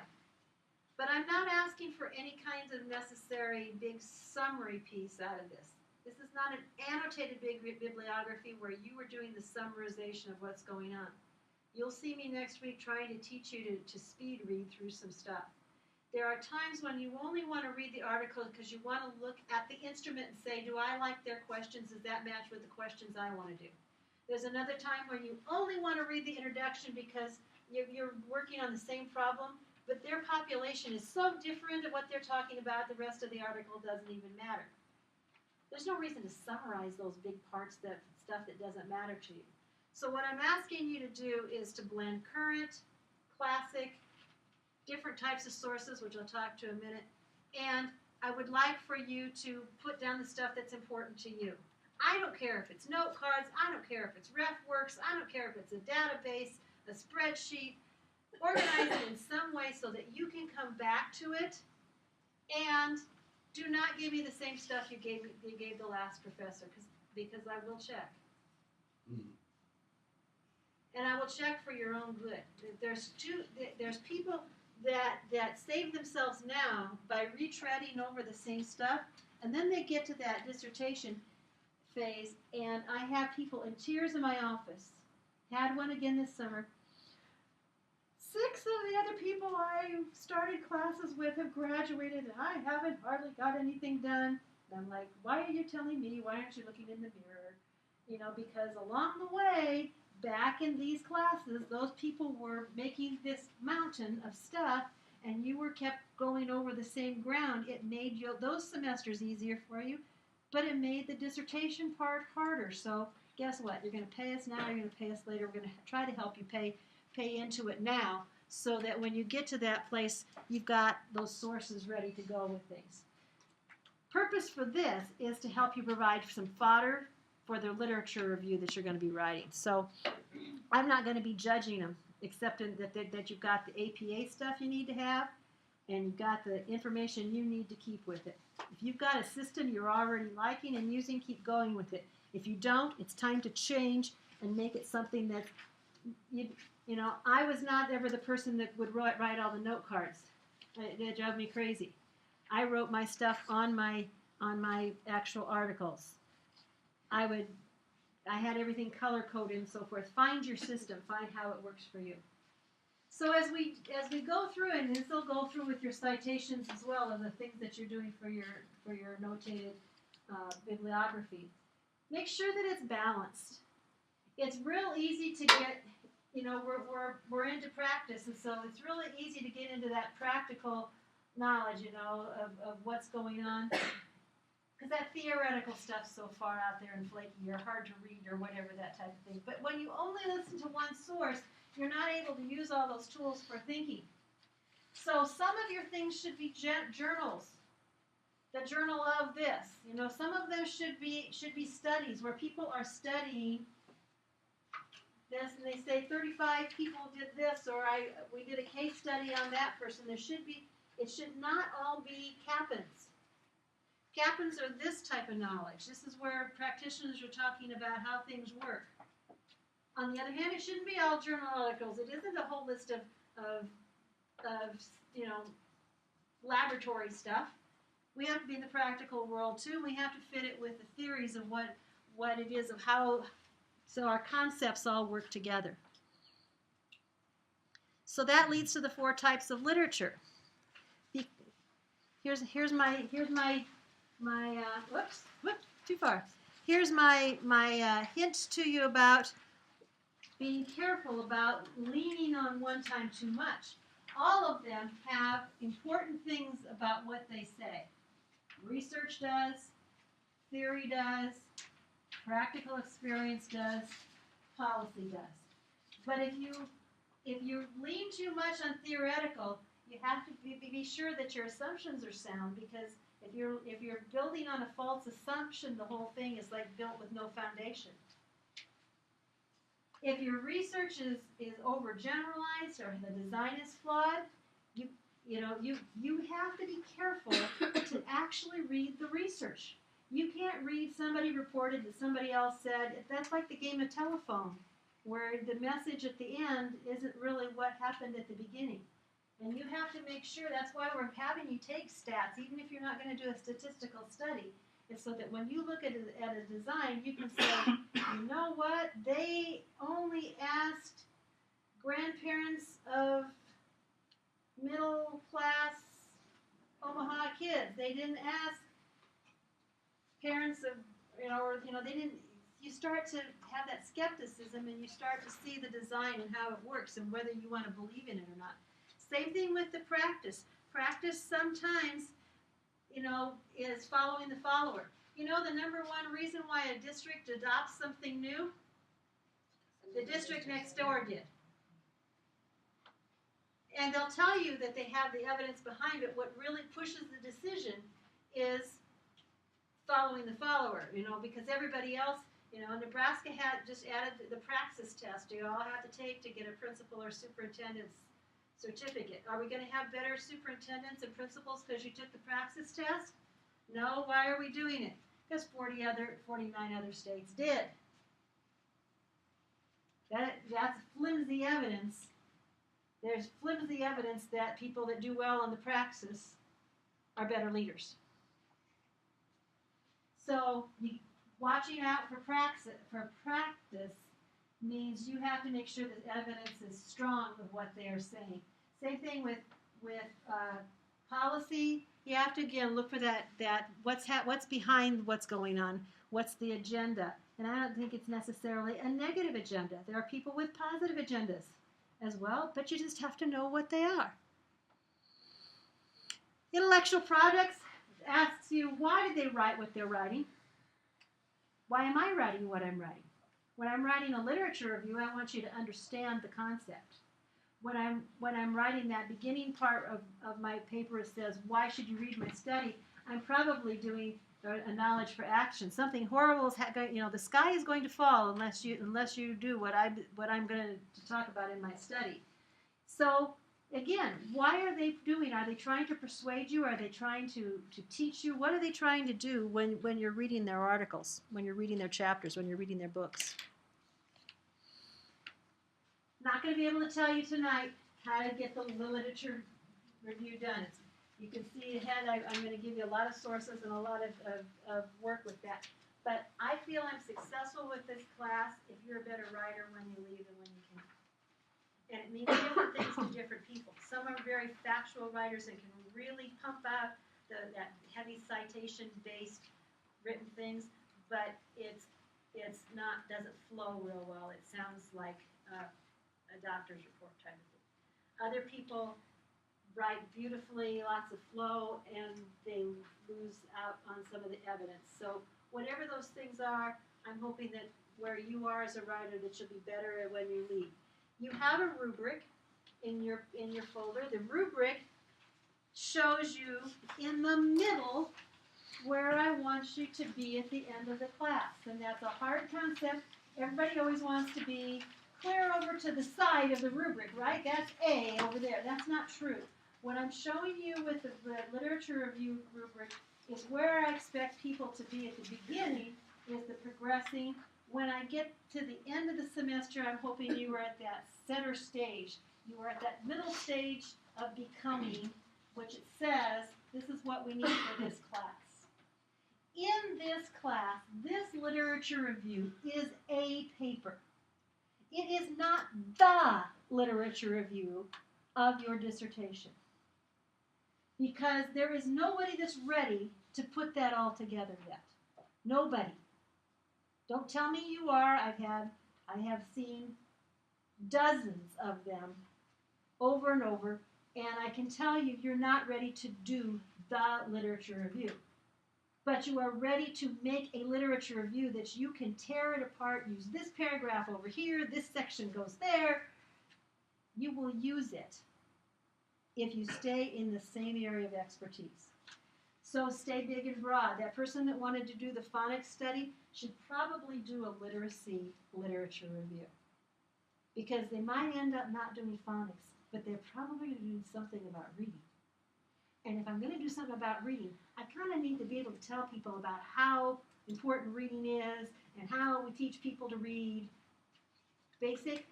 But I'm not asking for any kinds of necessary big summary piece out of this. This is not an annotated big bibliography where you are doing the summarization of what's going on. You'll see me next week trying to teach you to speed read through some stuff. There are times when you only want to read the article because you want to look at the instrument and say, do I like their questions? Does that match with the questions I want to do? There's another time when you only want to read the introduction because you're working on the same problem, but their population is so different of what they're talking about, the rest of the article doesn't even matter. There's no reason to summarize those big parts, that stuff that doesn't matter to you. So what I'm asking you to do is to blend current, classic, different types of sources, which I'll talk to in a minute, and I would like for you to put down the stuff that's important to you. I don't care if it's note cards, I don't care if it's RefWorks, I don't care if it's a database, a spreadsheet. Organize it in some way so that you can come back to it, and do not give me the same stuff you gave the last professor, because I will check. And I will check for your own good. There's people that save themselves now by retreading over the same stuff, and then they get to that dissertation phase, and I have people in tears in my office. Had one again this summer. 6 of the other people I started classes with have graduated, and I haven't hardly got anything done. And I'm like, why are you telling me? Why aren't you looking in the mirror? You know, because along the way, back in these classes, those people were making this mountain of stuff, and you were kept going over the same ground. It made those semesters easier for you, but it made the dissertation part harder. So guess what? You're going to pay us now, you're going to pay us later. We're going to try to help you pay into it now, so that when you get to that place, you've got those sources ready to go with things. Purpose for this is to help you provide some fodder for the literature review that you're going to be writing. So I'm not going to be judging them, except that you've got the APA stuff you need to have, and you've got the information you need to keep with it. If you've got a system you're already liking and using, keep going with it. If you don't, it's time to change and make it something that you know, I was not ever the person that would write all the note cards. It drove me crazy. I wrote my stuff on my actual articles. I had everything color coded and so forth. Find your system. Find how it works for you. So as we go through, and this will go through with your citations as well, and the things that you're doing for your notated bibliography, make sure that it's balanced. It's real easy to get. You know, we're into practice, and so it's really easy to get into that practical knowledge, you know, of what's going on. Because that theoretical stuff's so far out there and flaky or hard to read or whatever, that type of thing. But when you only listen to one source, you're not able to use all those tools for thinking. So some of your things should be journals. The journal of this. You know, some of them should be studies where people are studying this, and they say 35 people did this, or we did a case study on that person. It should not all be Kappens. Kappens are this type of knowledge. This is where practitioners are talking about how things work. On the other hand, it shouldn't be all journal articles. It isn't a whole list of you know, laboratory stuff. We have to be in the practical world too. We have to fit it with the theories of what it is, of how. So our concepts all work together. So that leads to the 4 types of literature. Here's my whoops, too far. Here's my hint to you about being careful about leaning on one time too much. all of them have important things about what they say. Research does, theory does, practical experience does, policy does. But if you lean too much on theoretical, you have to be sure that your assumptions are sound, because if you're building on a false assumption, the whole thing is like built with no foundation. If your research is overgeneralized or the design is flawed, you have to be careful to actually read the research. You can't read somebody reported that somebody else said. That's like the game of telephone, where the message at the end isn't really what happened at the beginning. And you have to make sure, that's why we're having you take stats, even if you're not going to do a statistical study, is so that when you look at a design, you can say, you know what, they only asked grandparents of middle class Omaha kids. They didn't ask parents of, they didn't. You start to have that skepticism, and you start to see the design and how it works and whether you want to believe in it or not. Same thing with the practice. Practice sometimes, is following the follower. The number one reason why a district adopts something new? The district next door did. And they'll tell you that they have the evidence behind it. What really pushes the decision is following the follower, because everybody else, Nebraska had just added the praxis test you all have to take to get a principal or superintendent's certificate. Are we going to have better superintendents and principals because you took the praxis test? No. Why are we doing it? Because 49 other states did. That's flimsy evidence. There's flimsy evidence that people that do well on the praxis are better leaders. So watching out for practice means you have to make sure that evidence is strong with what they are saying. Same thing with policy. You have to again look for that what's behind what's going on. What's the agenda? And I don't think it's necessarily a negative agenda. There are people with positive agendas as well, but you just have to know what they are. Intellectual products asks you, why did they write what they're writing? Why am I writing what I'm writing? When I'm writing a literature review, I want you to understand the concept. When I'm writing that beginning part of my paper, it says, why should you read my study? I'm probably doing a knowledge for action. Something horrible is the sky is going to fall unless you do what I'm going to talk about in my study. So again, why are they doing? Are they trying to persuade you? Are they trying to teach you? What are they trying to do when you're reading their articles, when you're reading their chapters, when you're reading their books? Not going to be able to tell you tonight how to get the literature review done. You can see ahead, I'm going to give you a lot of sources and a lot of work with that. But I feel I'm successful with this class if you're a better writer when you leave than when you came. And it means different things to different people. Some are very factual writers and can really pump out that heavy citation-based written things, but it's not, doesn't flow real well. It sounds like a doctor's report type of thing. Other people write beautifully, lots of flow, and they lose out on some of the evidence. So whatever those things are, I'm hoping that where you are as a writer, that you'll be better at when you leave. You have a rubric in your folder. The rubric shows you in the middle where I want you to be at the end of the class. And that's a hard concept. Everybody always wants to be clear over to the side of the rubric, right? That's A over there. That's not true. What I'm showing you with the literature review rubric is where I expect people to be at the beginning, is the progressing. When I get to the end of the semester, I'm hoping you are at that center stage. You are at that middle stage of becoming, which it says, this is what we need for this class. In this class, this literature review is a paper. It is not the literature review of your dissertation, because there is nobody that's ready to put that all together yet. Nobody. Don't tell me you are. I have seen dozens of them over and over And I can tell you, you're not ready to do the literature review. But you are ready to make a literature review that you can tear it apart, use this paragraph over here, this section goes there. You will use it if you stay in the same area of expertise. So stay big and broad. That person that wanted to do the phonics study should probably do a literacy literature review. Because they might end up not doing phonics, but they're probably going to do something about reading. And if I'm going to do something about reading, I kind of need to be able to tell people about how important reading is and how we teach people to read. Basic,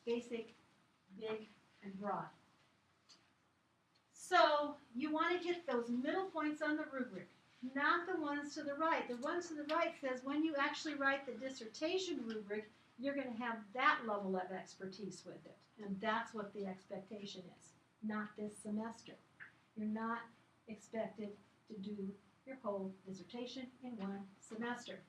big, and broad. So you want to get those middle points on the rubric, not the ones to the right. The ones to the right says when you actually write the dissertation rubric, you're going to have that level of expertise with it. And that's what the expectation is, not this semester. You're not expected to do your whole dissertation in one semester.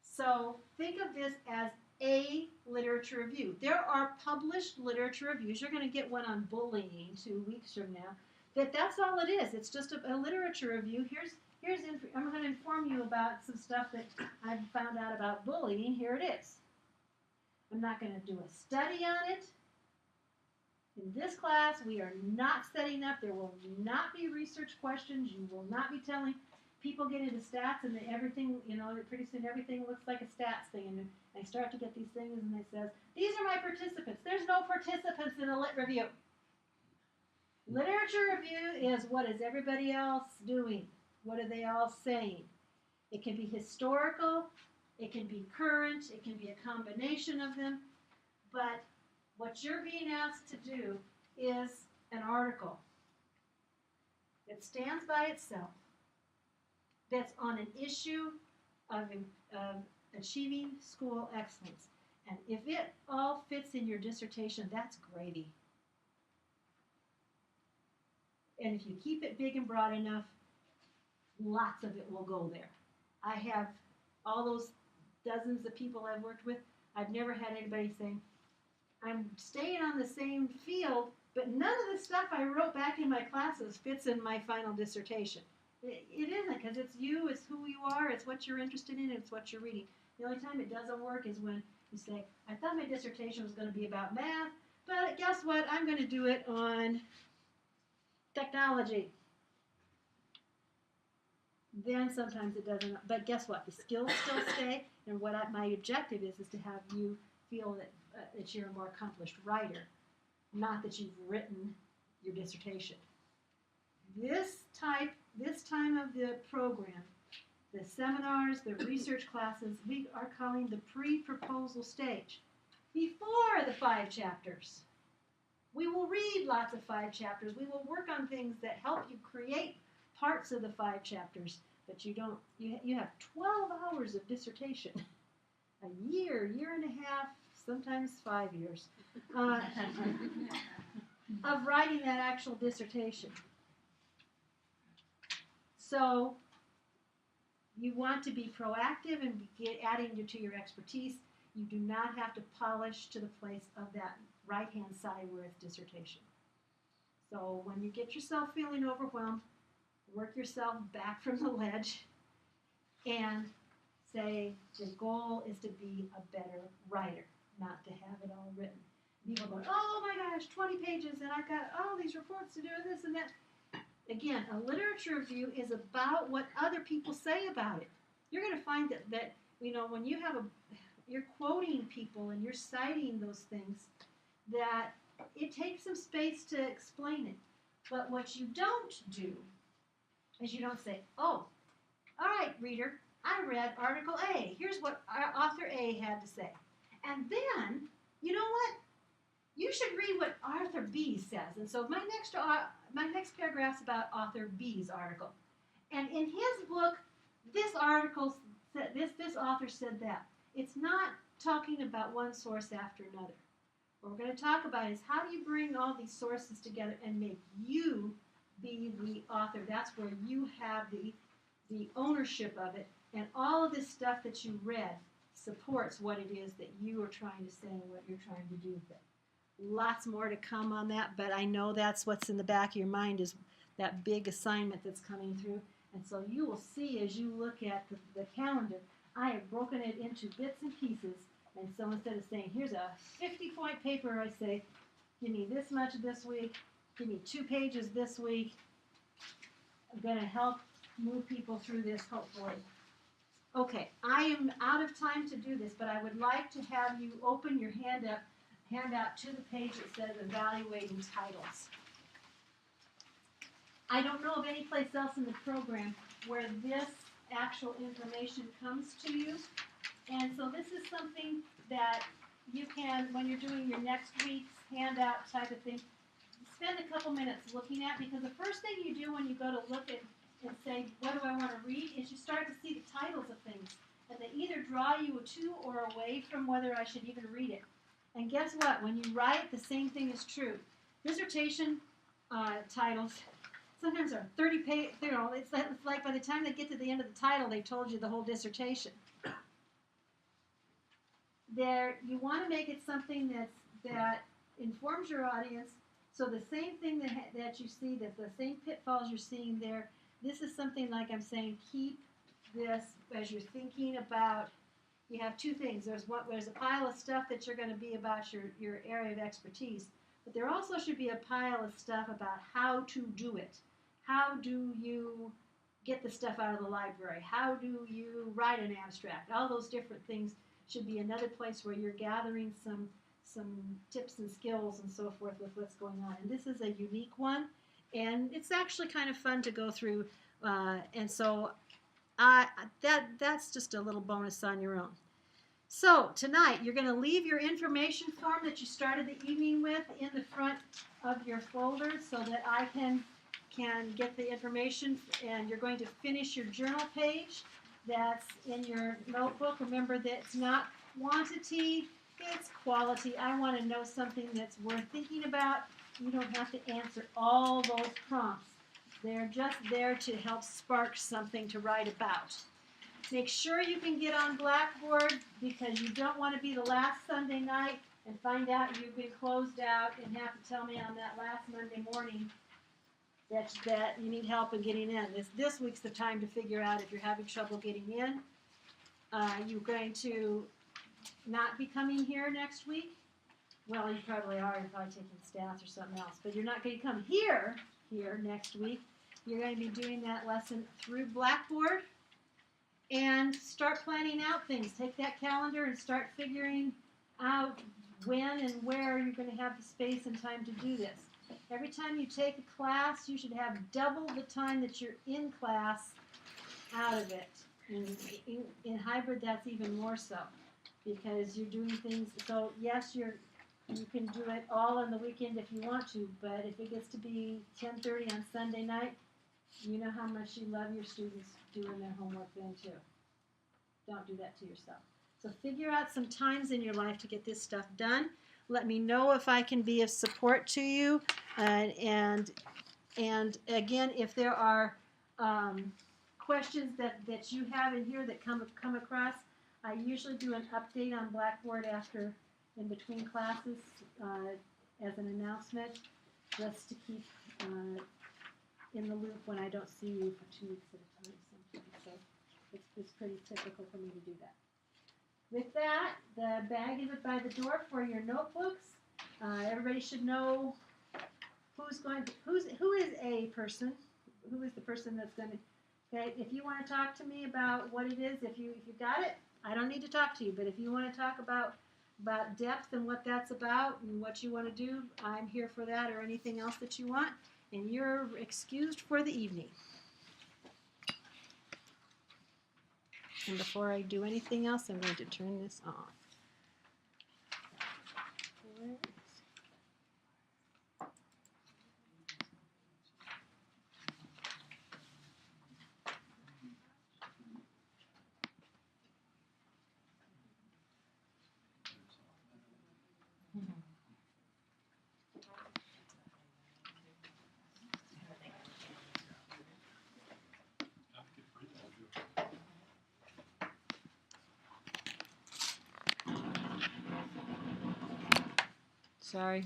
So think of this as a literature review. There are published literature reviews. You're going to get one on bullying 2 weeks from now. That's all it is. It's just a literature review. I'm going to inform you about some stuff that I've found out about bullying. Here it is. I'm not going to do a study on it. In this class, we are not setting up. There will not be research questions. You will not be telling. People get into stats and everything, pretty soon everything looks like a stats thing. And they start to get these things and they says, these are my participants. There's no participants in a lit review. Literature review is what is everybody else doing? What are they all saying? It can be historical. It can be current. It can be a combination of them. But what you're being asked to do is an article that stands by itself, that's on an issue of achieving school excellence. And if it all fits in your dissertation, that's gravy. And if you keep it big and broad enough, lots of it will go there. I have all those dozens of people I've worked with. I've never had anybody saying, I'm staying on the same field, but none of the stuff I wrote back in my classes fits in my final dissertation. It isn't, because it's you, it's who you are, it's what you're interested in, it's what you're reading. The only time it doesn't work is when you say, I thought my dissertation was going to be about math, but guess what? I'm going to do it on technology. Then sometimes it doesn't, but guess what? The skills still stay, and what my objective is to have you feel that you're a more accomplished writer, not that you've written your dissertation. This time of the program, the seminars, the research classes, we are calling the pre-proposal stage. Before the 5 chapters, we will read lots of 5 chapters. We will work on things that help you create parts of the 5 chapters, but you have 12 hours of dissertation, a year and a half, sometimes 5 years, of writing that actual dissertation. So you want to be proactive and adding to your expertise. You do not have to polish to the place of that right-hand side where it's dissertation. So when you get yourself feeling overwhelmed, work yourself back from the ledge and say the goal is to be a better writer, not to have it all written. People go, oh my gosh, 20 pages and I've got all these reports to do and this and that. Again, a literature review is about what other people say about it. You're going to find that when you're quoting people and you're citing those things, that it takes some space to explain it. But what you don't do is you don't say, oh, all right, reader, I read Article A. Here's what author A had to say. And then, you know what? You should read what author B says. And so my next paragraph's about author B's article. And in his book, this article said this author said that. It's not talking about one source after another. What we're going to talk about is how do you bring all these sources together and make you be the author. That's where you have the ownership of it. And all of this stuff that you read supports what it is that you are trying to say and what you're trying to do with it. lots more to come on that, but I know that's what's in the back of your mind is that big assignment that's coming through. And so you will see as you look at the calendar, I have broken it into bits and pieces. And so instead of saying, here's a 50-point paper, I say, give me this much this week, give me 2 pages this week. I'm going to help move people through this, hopefully. Okay, I am out of time to do this, but I would like to have you open your handout to the page that says Evaluating Titles. I don't know of any place else in the program where this actual information comes to you. And so this is something that you can, when you're doing your next week's handout type of thing, spend a couple minutes looking at, because the first thing you do when you go to look at and say, what do I want to read, is you start to see the titles of things. And they either draw you to or away from whether I should even read it. And guess what? When you write, the same thing is true. Dissertation titles sometimes are 30 pages, it's like by the time they get to the end of the title, they told you the whole dissertation. You want to make it something that informs your audience. So the same thing that you see, that the same pitfalls you're seeing there, this is something like I'm saying, keep this as you're thinking about. You have 2 things. There's a pile of stuff that you're going to be about your area of expertise, but there also should be a pile of stuff about how to do it. How do you get the stuff out of the library? How do you write an abstract? All those different things should be another place where you're gathering some tips and skills and so forth with what's going on. And this is a unique one, and it's actually kind of fun to go through. And so that's just a little bonus on your own. So tonight you're going to leave your information form that you started the evening with in the front of your folder so that I can get the information, and you're going to finish your journal page that's in your notebook. Remember that it's not quantity, it's quality. I want to know something that's worth thinking about. You don't have to answer all those prompts. They're just there to help spark something to write about. Make sure you can get on BlackBoard, because you don't want to be the last Sunday night and find out you've been closed out and have to tell me on that last Monday morning that you need help in getting in. This week's the time to figure out if you're having trouble getting in. You're going to not be coming here next week. Well, you probably are. You're probably taking stats or something else. But you're not going to come here next week. You're going to be doing that lesson through BlackBoard. And start planning out things. Take that calendar and start figuring out when and where you're going to have the space and time to do this. Every time you take a class, you should have double the time that you're in class out of it. And in hybrid, that's even more so, because you're doing things. So yes, you can do it all on the weekend if you want to, but if it gets to be 10:30 on Sunday night, you know how much you love your students doing their homework then too. Don't do that to yourself. So figure out some times in your life to get this stuff done. Let me know if I can be of support to you. And again, if there are questions that you have in here that come across, I usually do an update on BlackBoard in between classes as an announcement, just to keep in the loop when I don't see you for 2 weeks at a time sometimes. So it's pretty typical for me to do that. With that, the bag is by the door for your notebooks. Everybody should know who is a person, who is the person that's going to. Okay, if you want to talk to me about what it is, if you got it, I don't need to talk to you. But if you want to talk about depth and what that's about and what you want to do, I'm here for that, or anything else that you want. And you're excused for the evening. And before I do anything else, I'm going to turn this off. Sorry.